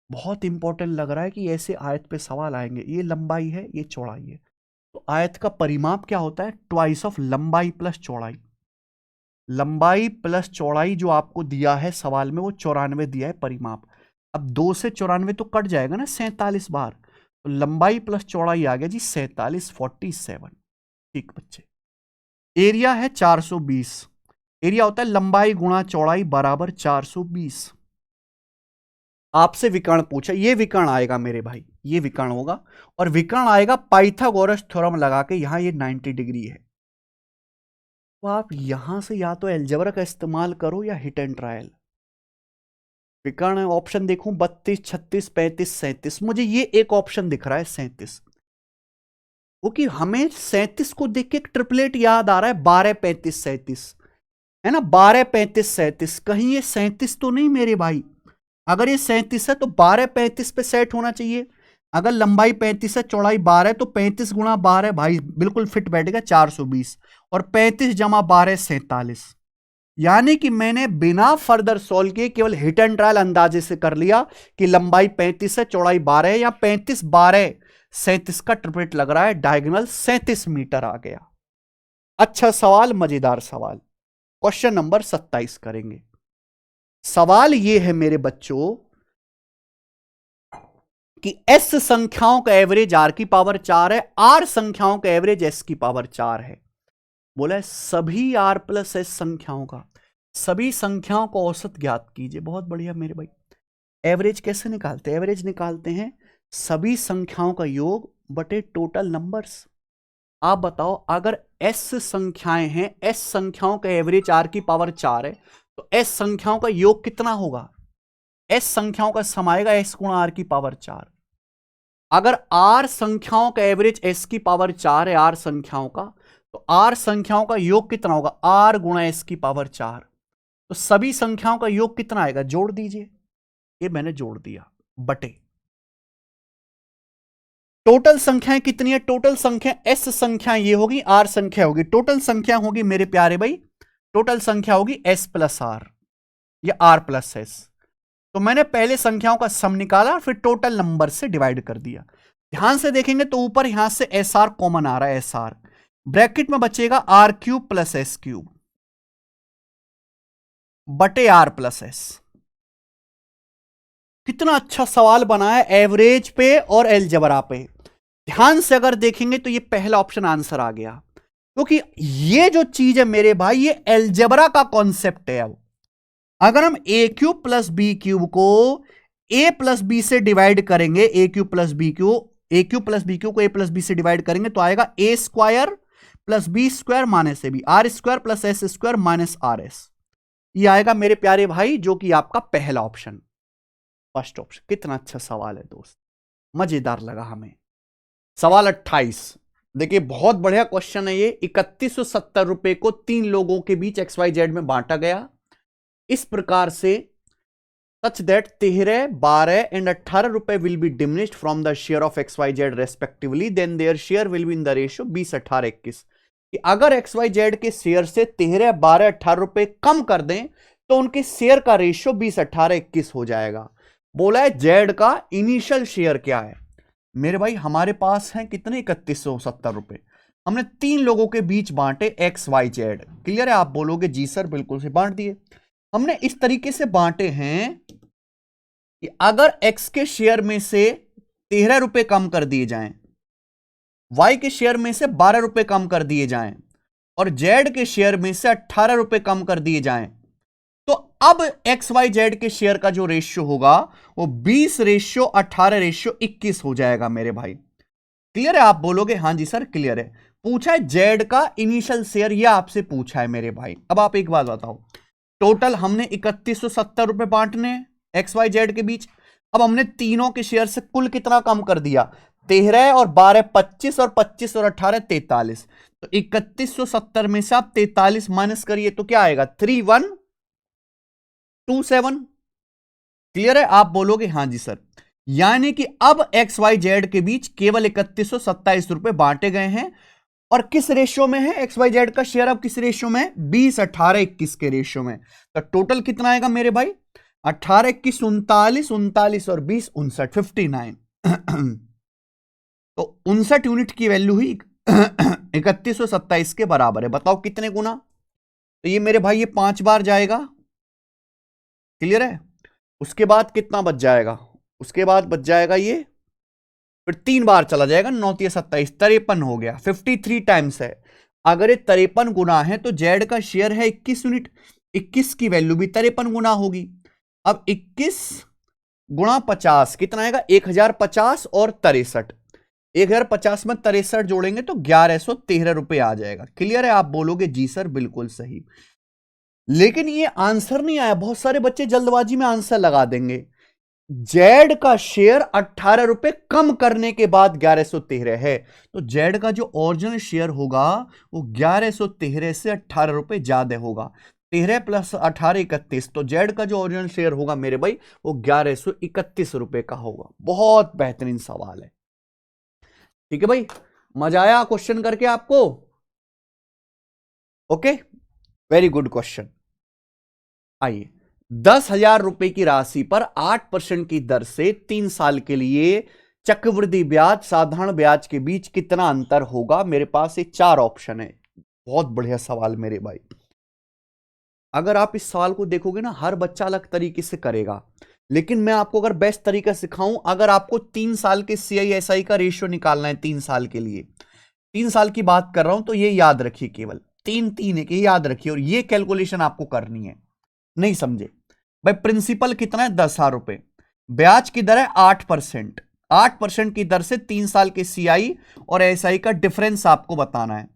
S1: बहुत इंपॉर्टेंट लग रहा है कि ऐसे आयत पे सवाल आएंगे। ये लंबाई है, ये चौड़ाई है, तो आयत का परिमाप क्या होता है? ट्वाइस ऑफ लंबाई प्लस चौड़ाई। लंबाई प्लस चौड़ाई जो आपको दिया है सवाल में वो 94 दिया है परिमाप। अब 2 से 94 तो कट जाएगा ना 47 बार, तो लंबाई प्लस चौड़ाई आ गया जी 47, 47। ठीक बच्चे, एरिया है 420, एरिया होता है लंबाई गुणा चौड़ाई बराबर 420। आपसे विकर्ण पूछा, ये विकर्ण आएगा मेरे भाई, ये विकर्ण होगा, और विकर्ण आएगा पाइथागोरस थ्योरम लगा के। यहां ये 90 डिग्री है, तो आप यहां से या तो अलजेब्रा का इस्तेमाल करो या हिट एंड ट्रायल। विकर्ण ऑप्शन देखूं 32, 36, 35, 37, मुझे ये एक ऑप्शन दिख रहा है 37, क्योंकि हमें 37 को देख के एक ट्रिपलेट याद आ रहा है 12, 35, 37, है ना, 12, 35, 37। कहीं ये 37 तो नहीं मेरे भाई? अगर ये 37 है तो 12, 35 पे सेट होना चाहिए। अगर लंबाई 35 है, चौड़ाई 12 है, तो 35 गुणा 12 भाई बिल्कुल फिट बैठेगा 420, और 35 जमा 12 47। यानी कि मैंने बिना फर्दर सॉल्व किए केवल हिट एंड ट्रायल अंदाजे से कर लिया कि लंबाई 35 है, चौड़ाई 12 है, या 35 12 37 का ट्रिपलेट लग रहा है, डायगोनल 37 मीटर आ गया। अच्छा सवाल, मजेदार सवाल। क्वेश्चन नंबर 27 करेंगे। सवाल यह है मेरे बच्चों कि एस संख्याओं का एवरेज आर की पावर 4 है, आर संख्याओं का एवरेज एस की पावर 4 है। बोला है सभी आर प्लस एस संख्याओं का, सभी संख्याओं को औसत ज्ञात कीजिए। बहुत बढ़िया मेरे भाई। एवरेज कैसे निकालते हैं? एवरेज निकालते हैं सभी संख्याओं का योग बटे टोटल नंबर्स। आप बताओ, अगर एस संख्याएं हैं, एस संख्याओं का एवरेज आर की पावर 4 है, तो एस संख्याओं का योग कितना होगा? एस संख्याओं का सम आएगा एस गुणा आर की पावर 4। अगर आर संख्याओं का एवरेज एस की पावर 4 है, आर संख्याओं का, तो आर संख्याओं का योग कितना होगा? आर गुणा एस की पावर 4। तो सभी संख्याओं का योग कितना आएगा? जोड़ दीजिए, ये मैंने जोड़ दिया, बटे टोटल संख्याएं कितनी है? टोटल संख्या एस संख्या ये होगी, आर संख्या होगी, टोटल संख्या होगी मेरे प्यारे भाई, टोटल संख्या होगी एस प्लस आर या आर प्लस एस। तो मैंने पहले संख्याओं का सम निकाला, फिर टोटल नंबर से डिवाइड कर दिया। ध्यान से देखेंगे तो ऊपर यहां से एस आर कॉमन आ रहा है, एस आर, ब्रैकेट में बचेगा r cube plus s cube बटे आर प्लस एस। कितना अच्छा सवाल बना है एवरेज पे और अलजेब्रा पे। ध्यान से अगर देखेंगे तो ये पहला ऑप्शन आंसर आ गया, क्योंकि ये जो चीज है मेरे भाई ये अलजेब्रा का कॉन्सेप्ट है। अब अगर हम A cube plus B cube को ए प्लस बी से डिवाइड करेंगे, A cube plus B cube, A cube plus B cube को ए प्लस बी से डिवाइड करेंगे तो आएगा A square plus B square minus A B, R square plus S square minus R S. ये आएगा मेरे प्यारे भाई, जो कि आपका पहला ऑप्शन, फर्स्ट ऑप्शन। कितना अच्छा सवाल है दोस्त, मजेदार लगा हमें। सवाल 28 देखिए, बहुत बढ़िया क्वेश्चन है ये। 3170 रुपए को 3 लोगों के बीच XYZ में बांटा गया इस प्रकार से, such that 13, 12 and 18 रुपए will be diminished from the share of XYZ respectively, then their share will be in the ratio 20, 18, 21। कि अगर XYZ के शेयर से 13, 12, 18 रुपए कम कर दें तो उनके शेयर का रेशियो 20, 18, 21 हो जाएगा। बोला है जेड का इनिशियल शेयर क्या है? मेरे भाई हमारे पास है कितने? 3170 रुपए। हमने 3 लोगों के बीच बांटे एक्स वाई जेड। क्लियर है? आप बोलोगे जी सर बिल्कुल से बांट दिए। हमने इस तरीके से बांटे हैं कि अगर एक्स के शेयर में से 13 रुपए कम कर दिए जाएं, वाई के शेयर में से 12 रुपए कम कर दिए जाएं और जेड के शेयर में से 18 रुपए कम कर दिए जाएं, तो अब एक्स वाई जेड के शेयर का जो रेशियो होगा वो 20:18:21 हो जाएगा मेरे भाई। क्लियर है? आप बोलोगे हां जी सर क्लियर है। पूछा है जेड का इनिशियल शेयर, यह आपसे पूछा है मेरे भाई। अब आप एक बात बताओ, टोटल हमने 3170 रुपए बांटने एक्स वाई जेड के बीच। अब हमने तीनों के शेयर से कुल कितना कम कर दिया? 13 और 12 25 और 25 और 18 43। तो 3170 में से आप 43 माइनस करिए तो क्या आएगा? 3127। क्लियर है? आप बोलोगे हां जी सर। यानी कि अब एक्स वाई जेड के बीच केवल 3127 रुपए बांटे गए हैं। और किस रेशियो में है एक्स वाई जेड का शेयर? अब किस रेशियो में? 20:18:21 के रेशियो में। तो टोटल कितना आएगा मेरे भाई? 18 21 39, 39 और 20 59, 59। तो 59 यूनिट की वैल्यू हुई 3127 के बराबर है। बताओ कितने गुना? तो ये मेरे भाई ये 5 बार जाएगा। क्लियर है? उसके बाद कितना बच जाएगा? उसके बाद बच जाएगा ये, फिर 3 बार चला जाएगा। 9 3 27, 53 हो गया। 53 टाइम्स है। अगर ये 53 गुना है तो जेड का शेयर है 21 यूनिट। 21 की वैल्यू भी 53 गुना होगी। अब 21 गुणा 50 कितना आएगा? 1050 और 63। 1050 में 63 जोड़ेंगे तो 1113 रुपए आ जाएगा। क्लियर है? आप बोलोगे जी सर बिल्कुल सही। लेकिन ये आंसर नहीं आया। बहुत सारे बच्चे जल्दबाजी में आंसर लगा देंगे। जेड का शेयर 18 रुपए कम करने के बाद 1113 है, तो जेड का जो ओरिजिनल शेयर होगा वो 1113 से 18 रुपए ज्यादा होगा। 13 प्लस 18 31। तो जेड का जो ओरिजिनल शेयर होगा मेरे भाई वो 1131 रुपए का होगा। बहुत बेहतरीन सवाल है। ठीक है भाई, मजा आया क्वेश्चन करके आपको? Okay, very good question. आइए, 10,000 रुपए की राशि पर 8% की दर से 3 साल के लिए चक्रवृद्धि ब्याज साधारण ब्याज के बीच कितना अंतर होगा? मेरे पास ये 4 ऑप्शन है। बहुत बढ़िया सवाल मेरे भाई। अगर आप इस सवाल को देखोगे ना, हर बच्चा अलग तरीके से करेगा, लेकिन मैं आपको अगर बेस्ट तरीका सिखाऊं, अगर आपको 3 साल के CISI का रेशियो निकालना है 3 साल के लिए, 3 साल की बात कर रहा हूं, तो ये याद रखिए, केवल 3 है कि याद रखिए, और ये कैलकुलेशन आपको करनी है। नहीं समझे भाई? प्रिंसिपल कितना है? 10,000 रुपए। ब्याज की दर है 8%। 8% की दर से 3 साल के CI और SI का डिफरेंस आपको बताना है।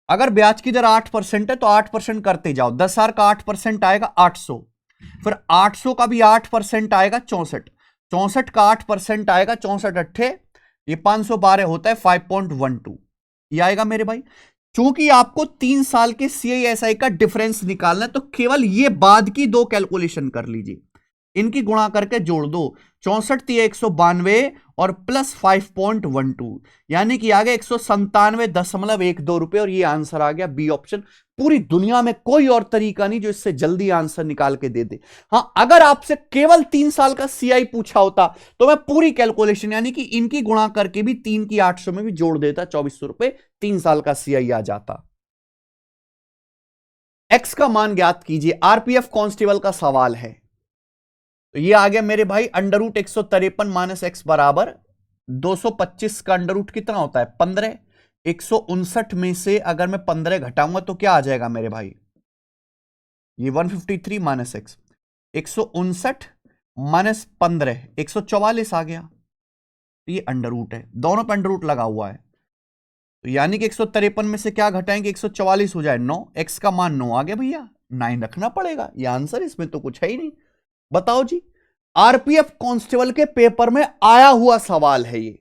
S1: अगर ब्याज की दर 8% है तो 8% करते जाओ। 10,000 का 8% आएगा 800, फिर 800 का भी 8% आएगा 64, 64 का 8% आएगा 64 अट्ठे, ये 512 होता है 5.12, ये आएगा मेरे भाई। चूंकि आपको 3 साल के CISI का डिफरेंस निकालना है, तो केवल ये बाद की 2 कैलकुलेशन कर लीजिए, इनकी गुणा करके जोड़ दो। 64 थी 192 और प्लस 5.12, यानी कि आ गया 197.12 रुपए, और ये आंसर आ गया बी ऑप्शन। पूरी दुनिया में कोई और तरीका नहीं जो इससे जल्दी आंसर निकाल के दे दे। हां, अगर आपसे केवल 3 साल का CI पूछा होता तो मैं पूरी कैलकुलेशन यानी कि इनकी गुणा करके भी 3 की 800 में भी जोड़ देता, 2400 रुपए 3 साल का CI आ जाता। एक्स का मान ज्ञात कीजिए, RPF कांस्टेबल का सवाल है। तो ये आ गया मेरे भाई √153 माइनस एक्स बराबर 225 का अंडर रूट कितना होता है? 15। 159 में से अगर मैं 15 घटाऊंगा तो क्या आ जाएगा मेरे भाई? ये 153 माइनस एक्स, 159 माइनस 15 144 आ गया। तो ये अंडर रूट है, दोनों पे अंडर रूट लगा हुआ है। तो यानी कि 153 में से क्या घटाएंगे? 144 हो जाए 9। एक्स का मान 9 आ गया भैया, 9 रखना पड़ेगा। ये आंसर, इसमें तो कुछ है ही नहीं। बताओ जी, RPF कांस्टेबल के पेपर में आया हुआ सवाल है ये।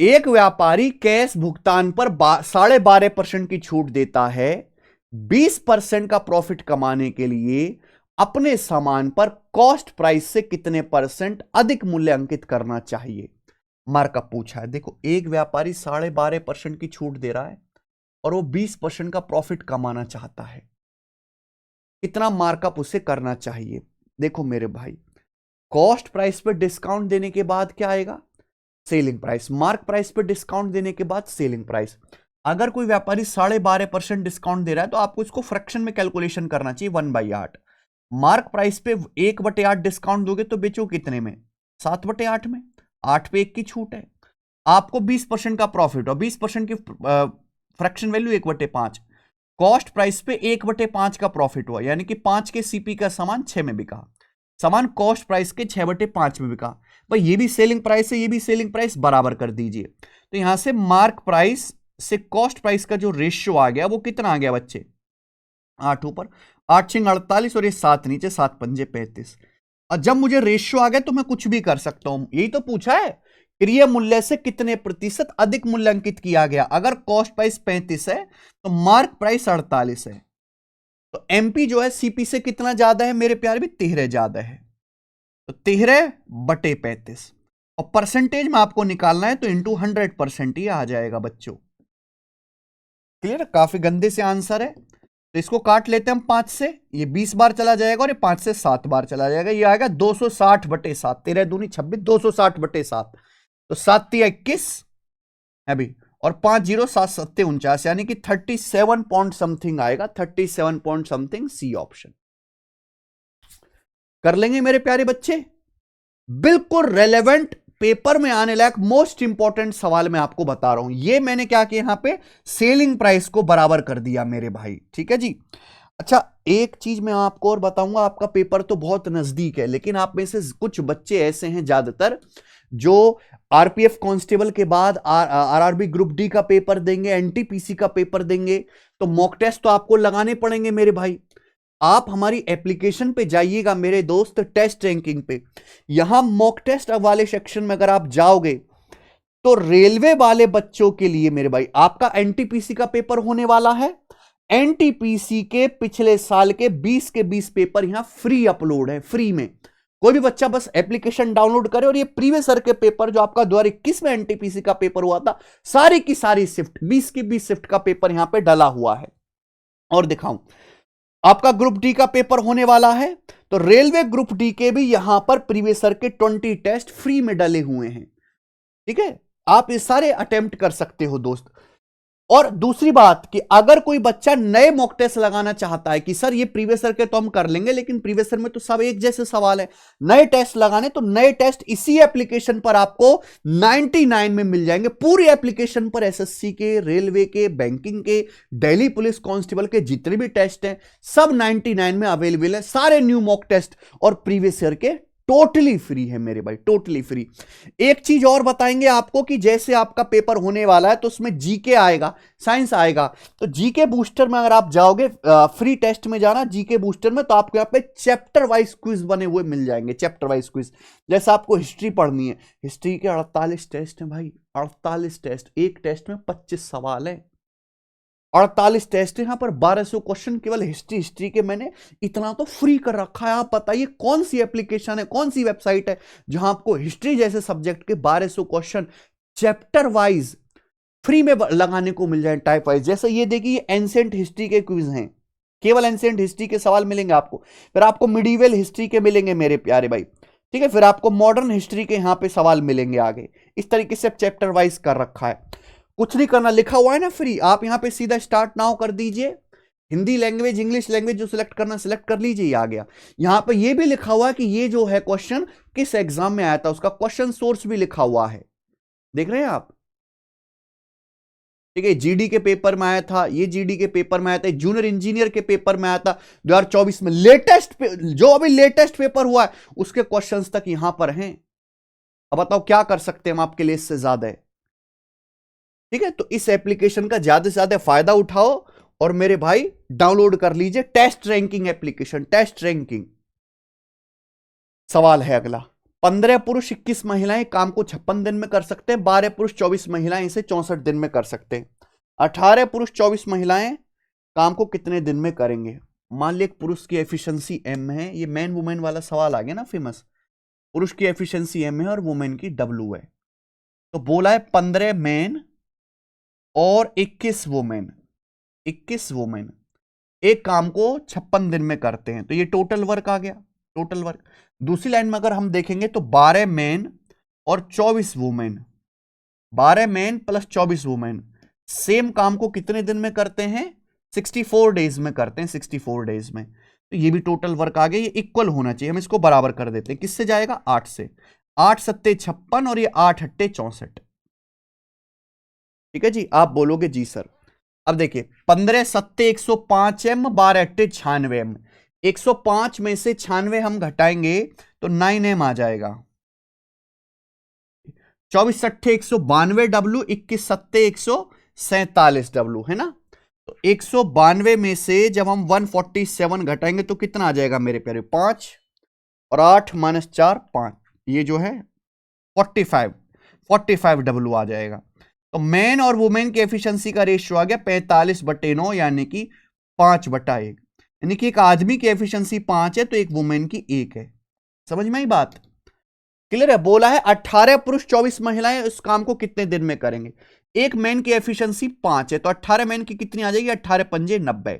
S1: एक व्यापारी कैश भुगतान पर 12.5% की छूट देता है। 20% का प्रॉफिट कमाने के लिए अपने सामान पर कॉस्ट प्राइस से कितने % अधिक मूल्य अंकित करना चाहिए? मार्कअप पूछा है। देखो, एक व्यापारी 12.5% की छूट दे रहा है और वो 20% का प्रॉफिट कमाना चाहता है। कितना मार्कअप उसे करना चाहिए? देखो मेरे भाई, कॉस्ट प्राइस पे डिस्काउंट देने के बाद क्या आएगा? सेलिंग प्राइस, मार्क प्राइस पे डिस्काउंट देने के बाद सेलिंग प्राइस। अगर कोई व्यापारी 12.5% डिस्काउंट दे रहा है तो आपको इसको फ्रैक्शन में कैलकुलेशन करना चाहिए 1/8। मार्क प्राइस पे 1/8 डिस्काउंट दोगे तो बेचो कितने में, 7/8 में, 8 पे 1 की छूट है, आपको 20% का प्रॉफिट और 20% की फ्रैक्शन वैल्यू 1/5। कॉस्ट प्राइस पे 1/5 का प्रॉफिट हुआ, यानी कि 5 के सीपी का सामान 6 में बिका, सामान कॉस्ट प्राइस के 6/5 में बिका। भाई ये भी सेलिंग प्राइस है, ये भी सेलिंग प्राइस, बराबर कर दीजिए। तो यहां से मार्क प्राइस से कॉस्ट प्राइस का जो रेशियो आ गया वो कितना आ गया बच्चे, 8 ऊपर 8 6 48 और ये 7 नीचे, 7 पंजे 35। और जब मुझे रेशियो आ गया तो मैं कुछ भी कर सकता हूं, यही तो पूछा है, क्रय मूल्य से कितने प्रतिशत अधिक मूल्यांकित किया गया। अगर कॉस्ट प्राइस 35 है तो मार्क प्राइस 48 है, तो एमपी जो है सीपी से कितना ज्यादा है मेरे प्यारे भी, 13 ज्यादा है, तो 13/35। और परसेंटेज में आपको निकालना है तो इंटू 100% ही आ जाएगा बच्चों। क्लियर, काफी गंदे से आंसर है। तो इसको काट लेते हैं हम 5 से, ये 20 बार चला जाएगा और ये 5 से 7 बार चला जाएगा, ये आएगा 260/7, 13 दूनी 26, 260/7। तो 7 3 21 है भी, और 5 0 7 7 49, यानी कि 37 पॉइंट समथिंग आएगा, 37 पॉइंट समथिंग, सी ऑप्शन। कर लेंगे मेरे प्यारे बच्चे, बिल्कुल रेलेवेंट पेपर में आने लायक मोस्ट इंपॉर्टेंट सवाल मैं आपको बता रहा हूं। ये मैंने क्या किया, यहां पे सेलिंग प्राइस को बराबर कर दिया मेरे भाई, ठीक है जी। अच्छा एक चीज मैं आपको और बताऊंगा, आपका पेपर तो बहुत नजदीक है, लेकिन आप में से कुछ बच्चे ऐसे हैं ज्यादातर जो आरपीएफ कांस्टेबल के बाद आरआरबी ग्रुप डी का पेपर देंगे, एनटीपीसी का पेपर देंगे, तो मॉक टेस्ट तो आपको लगाने पड़ेंगे मेरे भाई। आप हमारी एप्लीकेशन पे जाइएगा मेरे दोस्त, टेस्ट रैंकिंग पे, यहां मॉक टेस्ट वाले सेक्शन में अगर आप जाओगे तो रेलवे वाले बच्चों के लिए मेरे भाई आपका एनटीपीसी का पेपर होने वाला है। एनटीपीसी के पिछले साल के 20 के 20 पेपर यहां फ्री अपलोड है, फ्री में। कोई भी बच्चा बस एप्लीकेशन डाउनलोड करे और ये प्रीवियस ईयर के पेपर जो आपका 2021 में एनटीपीसी का पेपर हुआ था, सारी की सारी शिफ्ट 20 की 20 शिफ्ट का पेपर यहां पे डला हुआ है। और दिखाऊं, आपका ग्रुप डी का पेपर होने वाला है, तो रेलवे ग्रुप डी के भी यहां पर प्रीवियस ईयर के 20 टेस्ट फ्री में डले हुए हैं, ठीक है। आप ये सारे अटेम्प्ट कर सकते हो दोस्त। और दूसरी बात कि अगर कोई बच्चा नए मॉक टेस्ट लगाना चाहता है कि सर ये प्रीवियस ईयर के तो हम कर लेंगे, लेकिन प्रीवियस ईयर में तो सब एक जैसे सवाल है, नए टेस्ट लगाने, तो नए टेस्ट इसी एप्लीकेशन पर आपको 99 में मिल जाएंगे। पूरी एप्लीकेशन पर एसएससी के, रेलवे के, बैंकिंग के, दिल्ली पुलिस कांस्टेबल के जितने भी टेस्ट हैं सब 99 में अवेलेबल है। सारे न्यू मॉक टेस्ट और प्रीवियस ईयर के टोटली फ्री है मेरे भाई, टोटली फ्री। एक चीज और बताएंगे आपको कि जैसे आपका पेपर होने वाला है तो उसमें जीके आएगा, साइंस आएगा, तो जीके बूस्टर में अगर आप जाओगे, फ्री टेस्ट में जाना जीके बूस्टर में, तो आपको यहाँ पे चैप्टर वाइज क्विज बने हुए मिल जाएंगे, चैप्टर वाइज क्विज। जैसे आपको हिस्ट्री पढ़नी है, हिस्ट्री के 48 टेस्ट हैं भाई, 48 टेस्ट, एक टेस्ट में 25 सवाल है, 48 टेस्ट, यहां पर 1200 क्वेश्चन केवल हिस्ट्री के। मैंने इतना तो फ्री कर रखा है। आप बताइए कौन सी एप्लीकेशन है, कौन सी वेबसाइट है जहां आपको हिस्ट्री जैसे सब्जेक्ट के 1200 क्वेश्चन चैप्टर वाइज फ्री में लगाने को मिल जाए, टाइप वाइज। जैसे ये देखिए एंशिएंट हिस्ट्री के क्विज हैं, केवल एंशिएंट हिस्ट्री के सवाल मिलेंगे आपको, फिर आपको मिडीवल हिस्ट्री के मिलेंगे मेरे प्यारे भाई, ठीक है, फिर आपको मॉडर्न हिस्ट्री के यहां पे सवाल मिलेंगे आगे। इस तरीके से चैप्टर वाइज कर रखा है, कुछ नहीं करना, लिखा हुआ है ना फ्री। आप यहां पे सीधा स्टार्ट नाउ कर दीजिए, हिंदी लैंग्वेज, इंग्लिश लैंग्वेज जो सिलेक्ट करना सिलेक्ट कर लीजिए, आ गया। यहां पे ये भी लिखा हुआ है कि ये जो है क्वेश्चन किस एग्जाम में आया था, उसका क्वेश्चन सोर्स भी लिखा हुआ है, देख रहे हैं आप, ठीक है। जीडी के पेपर में आया था, ये जीडी के पेपर में आया था, जूनियर इंजीनियर के पेपर में आया था 2024 में। लेटेस्ट जो अभी लेटेस्ट पेपर हुआ है उसके क्वेश्चंस तक यहां पर हैं। अब बताओ क्या कर सकते हैं हम आपके लिए इससे ज्यादा है, ठीक है। तो इस एप्लीकेशन का ज्यादा से ज्यादा फायदा उठाओ और मेरे भाई डाउनलोड कर लीजिए test ranking application, test ranking. सवाल है अगला, 15 पुरुष 21 महिलाएं काम को 56 दिन में कर सकते हैं, 12 पुरुष 24 महिलाएं इसे 64 दिन में कर सकते हैं। 18 पुरुष 24 महिलाएं काम को कितने दिन में करेंगे। मान लिया पुरुष की एफिशिएंसी m है, ये मैन वुमेन वाला सवाल आ गया ना फेमस, पुरुष की एफिशिएंसी m है और वुमेन की w है। तो बोला है 15 मैन और 21 वुमेन, 21 वुमेन एक काम को 56 दिन में करते हैं, तो ये टोटल वर्क आ गया, टोटल वर्क। दूसरी लाइन में अगर हम देखेंगे तो 12 मैन और 24 women, 12 man plus 24 women same काम को कितने दिन में करते हैं? 64 डेज में करते हैं, 64 डेज में। तो ये भी टोटल वर्क आ गया, ये इक्वल होना चाहिए, हम इसको बराबर कर देते हैं। किससे जाएगा? 8 से। 8 सत्ते 56 और ये 8 अट्टे 64। ठीक है जी, आप बोलोगे जी सर। अब देखिए 15 सत्ते 105 एम, 12 अट्टे 96 एम। 105 में से 96 हम घटाएंगे तो 9 एम आ जाएगा। 24 सट्ठे 192 डब्ल्यू, 21 सत्ते 147 डब्ल्यू, है ना। तो 192 में से जब हम 147 घटाएंगे तो कितना आ जाएगा मेरे प्यारे? 5 और 8 माइनस 4 5, ये जो है 45 डब्ल्यू आ जाएगा। तो मैन और वुमेन की एफिशिएंसी का रेशियो आ गया 45/9, यानी कि 5/1। यानी कि एक आदमी की एफिशिएंसी 5 है तो एक वुमेन की 1 है। समझ में आई बात? क्लियर है? बोला है 18 पुरुष 24 महिलाएं इस काम को कितने दिन में करेंगे। एक मैन की एफिशिएंसी 5 है तो 18 मैन की कितनी आ जाएगी? 18 पंजे 90।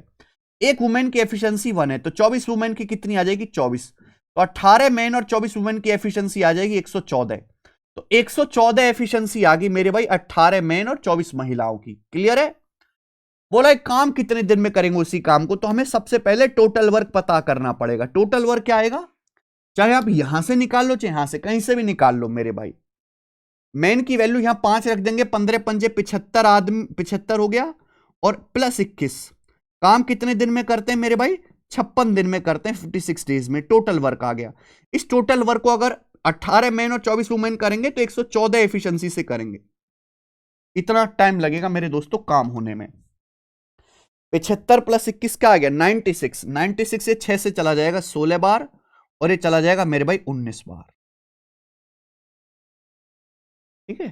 S1: एक वुमेन की एफिशिएंसी 1 है तो 24 वुमेन की कितनी आ जाएगी? 24। तो 18 मैन और 24 वुमेन की एफिशिएंसी आ जाएगी 114। तो 114 एफिशिएंसी आ गई मेरे भाई 18 मैन और 24 महिलाओं की। क्लियर है? बोला एक काम कितने दिन में करेंगे उसी काम को, तो हमें सबसे पहले टोटल वर्क पता करना पड़ेगा। टोटल वर्क क्या आएगा? चाहे आप यहां से निकाल लो चाहे यहां से, कहीं से भी निकाल लो मेरे भाई। मैन की वैल्यू यहां 5 रख देंगे, 15 पंजे 75 आदमी, 75 हो गया, और प्लस 21। काम कितने दिन में करते हैं मेरे भाई? 56 दिन में करते हैं, 56 डेज में। टोटल वर्क आ गया। इस टोटल वर्क को अगर 18 मैन और 24 वुमेन करेंगे तो 114 एफिशिएंसी से करेंगे। इतना टाइम लगेगा मेरे दोस्तों काम होने में। 75 प्लस 21 क्या आ गया? 96। 96 ये 6 से चला जाएगा 16 बार, और ये चला जाएगा मेरे भाई 19 बार। ठीक है,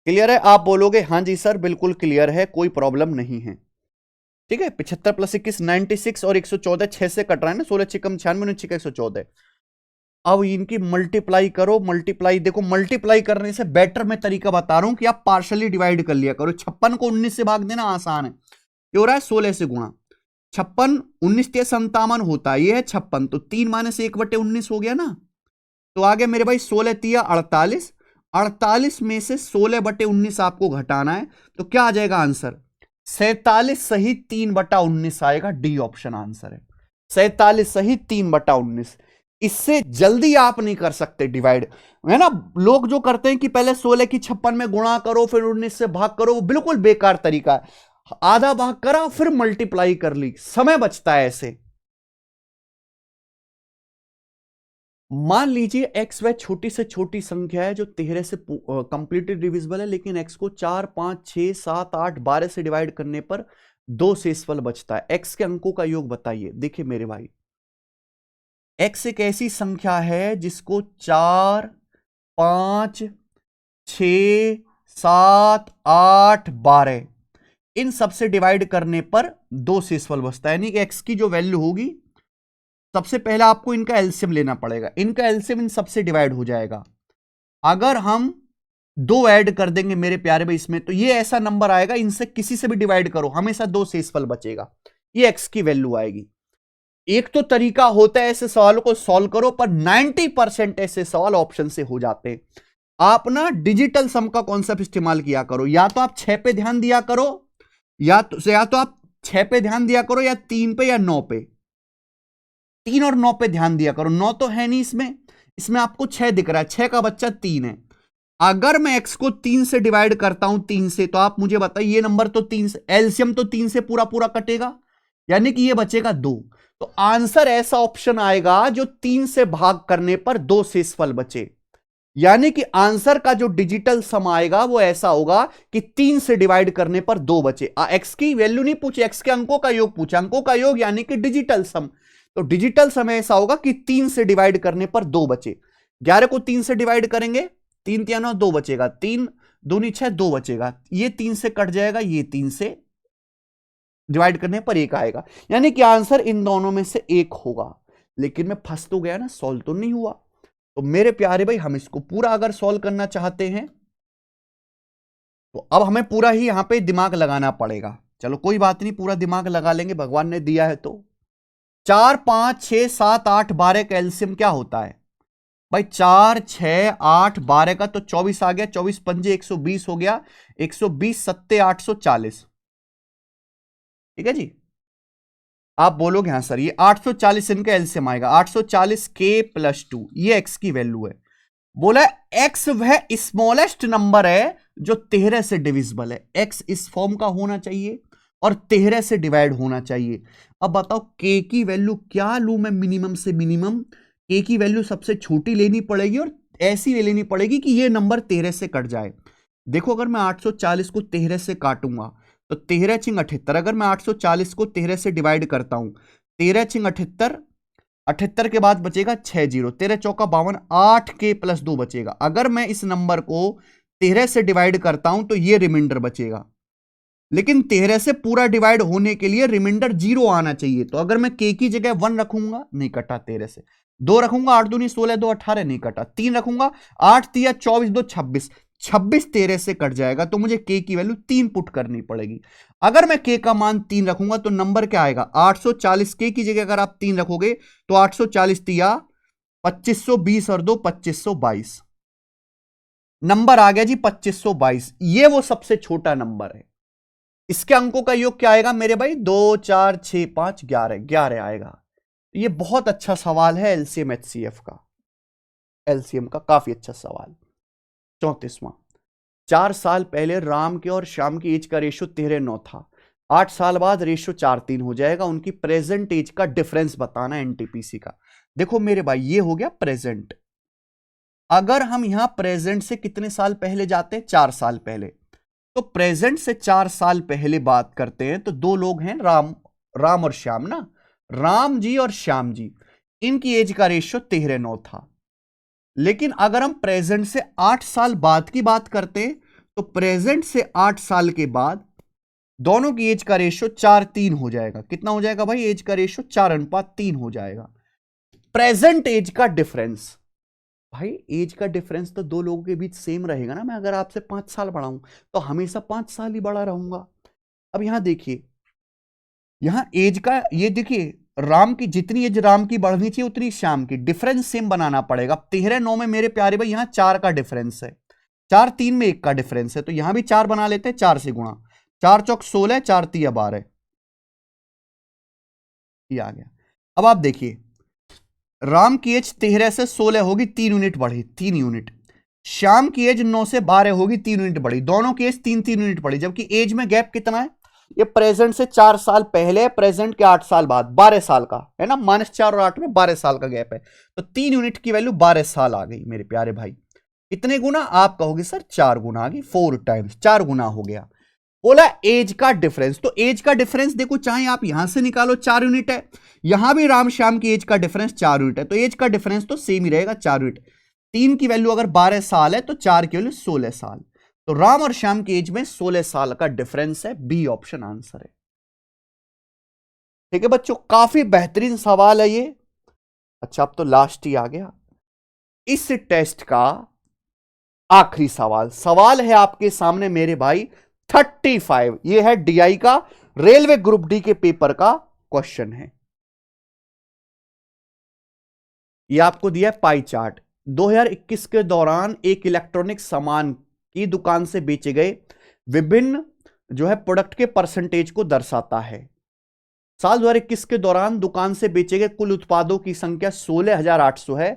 S1: क्लियर है? आप बोलोगे हाँ जी सर बिल्कुल क्लियर है, कोई प्रॉब्लम नहीं है। ठीक है, 75 प्लस 21 96 और 114 6 से कट रहा है ना, 16 छिकम 96 छिका 114। अब इनकी मल्टीप्लाई करो। मल्टीप्लाई देखो, मल्टीप्लाई करने से बेटर मैं तरीका बता रहा हूं कि आप पार्शली डिवाइड कर लिया करो। 56 को 19 से भाग देना आसान है। ये हो रहा है 16 से गुणा। 56 19 के 57 होता है, ये है 56, तो 3 माइनस 1/19 हो गया ना। तो आ गया मेरे भाई 16 तिया 48। 48 में से 16/19 आपको घटाना है, तो क्या आ जाएगा आंसर? 47 सही 3/19 आएगा। डी ऑप्शन आंसर है। 47 सही 3/19। इससे जल्दी आप नहीं कर सकते डिवाइड, है ना। लोग जो करते हैं कि पहले 16 की 56 में गुणा करो फिर 19 से भाग करो, वो बिल्कुल बेकार तरीका है। आधा भाग करा फिर मल्टीप्लाई कर ली, समय बचता है ऐसे। मान लीजिए एक्स वह छोटी से छोटी संख्या है जो 13 से कंप्लीटली डिविजिबल है, लेकिन एक्स को 4 5 6 7 8 12 से डिवाइड करने पर 2 शेषफल बचता है। एक्स के अंकों का योग बताइए। देखिए मेरे भाई, एक्स एक ऐसी संख्या है जिसको 4 5 6 7 8 12 इन सबसे डिवाइड करने पर 2 शेषफल बचता है। यानी कि एक्स की जो वैल्यू होगी, सबसे पहले आपको इनका एलसीएम लेना पड़ेगा। इनका एलसीएम इन सबसे डिवाइड हो जाएगा। अगर हम 2 ऐड कर देंगे मेरे प्यारे भाई इसमें, तो ये ऐसा नंबर आएगा, इनसे किसी से भी डिवाइड करो हमेशा 2 शेषफल बचेगा। ये एक्स की वैल्यू आएगी। एक तो तरीका होता है ऐसे सवालों को सॉल्व करो, पर 90% ऐसे सवाल ऑप्शन से हो जाते हैं। आप ना डिजिटल सम का कॉन्सेप्ट इस्तेमाल किया करो। या तो आप 6 पे ध्यान दिया करो, या तो आप 6 पे ध्यान दिया करो, या 3 पे या 9 पे। 3 और 9 पे ध्यान दिया करो। 9 तो है नहीं इसमें, इसमें आपको 6 दिख रहा है, 6 का बच्चा 3 है। अगर मैं x को 3 से डिवाइड करता हूं 3 से, तो आप मुझे बताइए ये नंबर तो 3 से, एलसीएम तो 3 से पूरा पूरा कटेगा, यानी कि ये बचेगा 2। तो आंसर ऐसा ऑप्शन आएगा जो 3 से भाग करने पर 2 शेषफल बचे। यानी कि आंसर का जो डिजिटल सम आएगा वो ऐसा होगा कि 3 से डिवाइड करने पर 2 बचे। एक्स की वैल्यू नहीं पूछी, एक्स के अंकों का योग पूछा। अंकों का योग यानी कि डिजिटल सम। तो डिजिटल सम ऐसा होगा कि 3 से डिवाइड करने पर 2 बचे। 11 को 3 से डिवाइड करेंगे, 3 3 9 2 बचेगा, 3 दूनी 6 2 बचेगा। ये 3 से कट जाएगा, ये 3 से डिवाइड करने पर 1 आएगा। यानी कि आंसर इन दोनों में से 1 होगा। लेकिन मैं फंस तो गया ना, सॉल्व तो नहीं हुआ। तो मेरे प्यारे भाई, हम इसको पूरा अगर सॉल्व करना चाहते हैं तो अब हमें पूरा ही यहां पे दिमाग लगाना पड़ेगा। चलो कोई बात नहीं, पूरा दिमाग लगा लेंगे, भगवान ने दिया है तो। 4 5 6 7 8 12 का एलसीएम क्या होता है? भाई 4 6 8 12 का तो 24 आ गया, 24 पंजे 120 हो गया, 120 सत्ते 840। ठीक है जी। आप बोलोगे हाँ सर ये 840 इनका एलसीएम आएगा, 840 के प्लस 2, ये एक्स की वैल्यू है। बोला एक्स वह स्मॉलेस्ट नंबर है जो 13 से डिविजिबल है। एक्स इस फॉर्म का होना चाहिए और 13 से डिवाइड होना चाहिए। अब बताओ के की वैल्यू क्या लूं मैं मिनिमम से मिनिमम? के की वैल्यू सबसे छोटी लेनी पड़ेगी और ऐसी लेनी पड़ेगी कि ये नंबर 13 से कट जाए। देखो अगर मैं 840 को 13 से काटूंगा तो 13 छिंग 78, अगर मैं 840 को 13 से डिवाइड करता हूं 13 छिंग 78, 78 के बाद बचेगा 6 जीरो, 13 चौका 52, 8 के प्लस 2 बचेगा। अगर मैं इस नंबर को 13 से डिवाइड करता हूं तो ये रिमाइंडर बचेगा, लेकिन 13 से पूरा डिवाइड होने के लिए रिमाइंडर 0 आना चाहिए। तो अगर मैं के की जगह 1 रखूंगा नहीं कटा 13 से, 2 रखूंगा 8 दूनी 16 2 18 नहीं कटा, 3 रखूंगा 8 तिया 24 2 26, 26 13 से कट जाएगा, तो मुझे के की वैल्यू 3 पुट करनी पड़ेगी। अगर मैं के का मान 3 रखूंगा तो नंबर क्या आएगा 840, के की जगह अगर आप 3 रखोगे तो 840 तिया 2520 और 2 2522, नंबर आ गया जी 2522। ये वो सबसे छोटा नंबर है। इसके अंकों का योग क्या आएगा मेरे भाई 2 4 6 5 11, 11 आएगा। ये बहुत अच्छा सवाल है एलसीएम एचसीएफ का, एलसीएम का काफी अच्छा सवाल। 34वां, 4 साल पहले राम के और श्याम की एज का रेशियो 13:9 था, 8 साल बाद रेशियो 4:3 हो जाएगा, उनकी प्रेजेंट एज का डिफरेंस बताना एनटीपीसी का। देखो मेरे भाई ये हो गया प्रेजेंट। अगर हम यहां प्रेजेंट से कितने साल पहले जाते हैं 4 साल पहले, तो प्रेजेंट से 4 साल पहले बात करते हैं तो दो लोग हैं राम और श्याम ना, राम जी और श्याम जी, इनकी एज का रेशियो 13:9 था। लेकिन अगर हम प्रेजेंट से 8 साल बाद की बात करते हैं तो प्रेजेंट से 8 साल के बाद दोनों की एज का रेशियो 4:3 हो जाएगा। कितना हो जाएगा भाई एज का रेशियो 4:3 हो जाएगा। प्रेजेंट एज का डिफरेंस, भाई एज का डिफरेंस तो दो लोगों के बीच सेम रहेगा ना। मैं अगर आपसे 5 साल बड़ा हूं तो हमेशा 5 साल ही बड़ा रहूंगा। अब यहां देखिए, यहां एज का ये देखिए, राम की जितनी एज राम की बढ़नी चाहिए उतनी श्याम की, डिफरेंस सेम बनाना पड़ेगा। 13:9 में मेरे प्यारे भाई यहां 4 का डिफरेंस है, 4:3 में 1 का डिफरेंस है, तो यहां भी 4 बना लेते हैं, 4 से गुणा, 4 चौक 16, 4 तिया 12, ये आ गया। अब आप देखिए राम की एज 13 से 16 होगी, 3 यूनिट बढ़ी, 3 यूनिट। श्याम की एज 9 से 12 होगी, 3 यूनिट बढ़ी, दोनों की एज 3-3 यूनिट बढ़ी, जबकि एज में गैप कितना है? ये प्रेजेंट से 4 साल पहले, प्रेजेंट के 8 साल बाद, 12 साल का है ना, -4 और 8 में 12 साल का गैप है, तो 3 यूनिट की वैल्यू 12 साल आ गई मेरे प्यारे भाई। कितने गुना? आप कहोगे सर 4 गुना आ गई, 4 टाइम्स, 4 गुना हो गया। बोला एज का डिफरेंस, तो एज का डिफरेंस देखो चाहे आप यहां से निकालो 4 यूनिट है, यहां भी राम श्याम की एज का डिफरेंस 4 यूनिट है, तो एज का डिफरेंस तो सेम ही रहेगा 4 यूनिट। 3 की वैल्यू अगर 12 साल है तो 4 की वैल्यू 16 साल, तो राम और श्याम की एज में 16 साल का डिफरेंस है। बी ऑप्शन आंसर है। ठीक है बच्चों, काफी बेहतरीन सवाल है ये। अच्छा अब तो लास्ट ही आ गया इस टेस्ट का आखिरी सवाल। सवाल है आपके सामने मेरे भाई 35, ये है डीआई का, रेलवे ग्रुप डी के पेपर का क्वेश्चन है। ये आपको दिया है पाई चार्ट। 2021 के दौरान एक इलेक्ट्रॉनिक सामान की दुकान से बेचे गए विभिन्न जो है प्रोडक्ट के परसेंटेज को दर्शाता है। साल 2021 के दौरान दुकान से बेचे गए कुल उत्पादों की संख्या 16,800 है।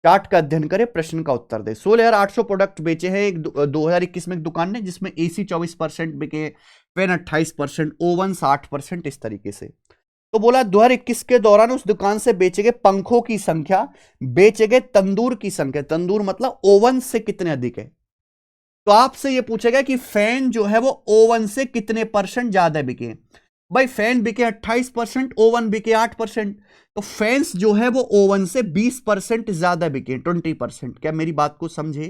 S1: चार्ट का अध्ययन करें, प्रश्न का उत्तर दे। 16,800 प्रोडक्ट बेचे हैं एक 2021 में एक दुकान ने, जिसमें एसी 24% बिके, पेन 28%, ओवन 60%, इस तरीके से। तो बोला 2021 के दौरान उस दुकान से बेचे गए पंखों की संख्या, बेचे गए तंदूर की संख्या, तंदूर मतलब ओवन से कितने अधिक है। तो आपसे यह पूछेगा कि फैन जो है वो ओवन से कितने परसेंट ज्यादा बिके। भाई फैन बिके 28%, ओवन बिके 8%, तो फैंस जो है वो ओवन से 20% ज्यादा बिके, 20%। क्या मेरी बात को समझे,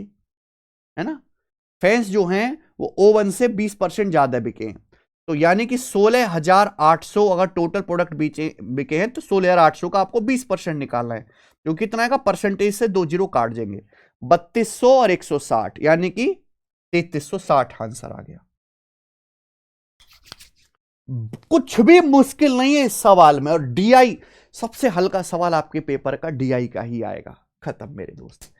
S1: है ना। फैंस जो हैं वो ओवन से 20% ज्यादा बिके, तो यानी कि 16,800 अगर टोटल प्रोडक्ट बिके हैं तो 16,800 का आपको 20% निकालना है, जो कितना का परसेंटेज से 2 जीरो काट देंगे, 3200 और 160, यानी कि 3360 आंसर आ गया। कुछ भी मुश्किल नहीं है इस सवाल में, और डीआई सबसे हल्का सवाल आपके पेपर का डीआई का ही आएगा, खत्म मेरे दोस्त।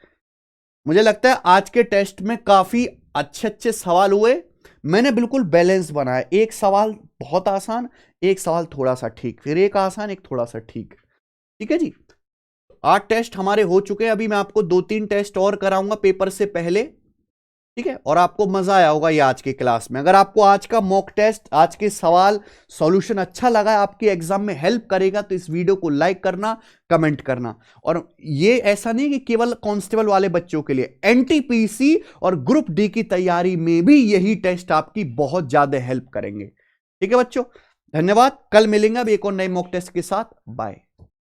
S1: मुझे लगता है आज के टेस्ट में काफी अच्छे अच्छे सवाल हुए। मैंने बिल्कुल बैलेंस बनाया, एक सवाल बहुत आसान, एक सवाल थोड़ा सा ठीक, फिर एक आसान, एक थोड़ा सा ठीक। ठीक है जी, 8 टेस्ट हमारे हो चुके हैं। अभी मैं आपको 2-3 टेस्ट और कराऊंगा पेपर से पहले, ठीक है। और आपको मजा आया होगा ये आज की क्लास में। अगर आपको आज का मॉक टेस्ट, आज के सवाल सॉल्यूशन अच्छा लगा, आपके एग्जाम में हेल्प करेगा, तो इस वीडियो को लाइक करना, कमेंट करना। और ये ऐसा नहीं कि केवल कांस्टेबल वाले बच्चों के लिए, एनटीपीसी और ग्रुप डी की तैयारी में भी यही टेस्ट आपकी बहुत ज्यादा हेल्प करेंगे। ठीक है बच्चों, धन्यवाद। कल मिलेंगे अब एक और नए मॉक टेस्ट के साथ। बाय।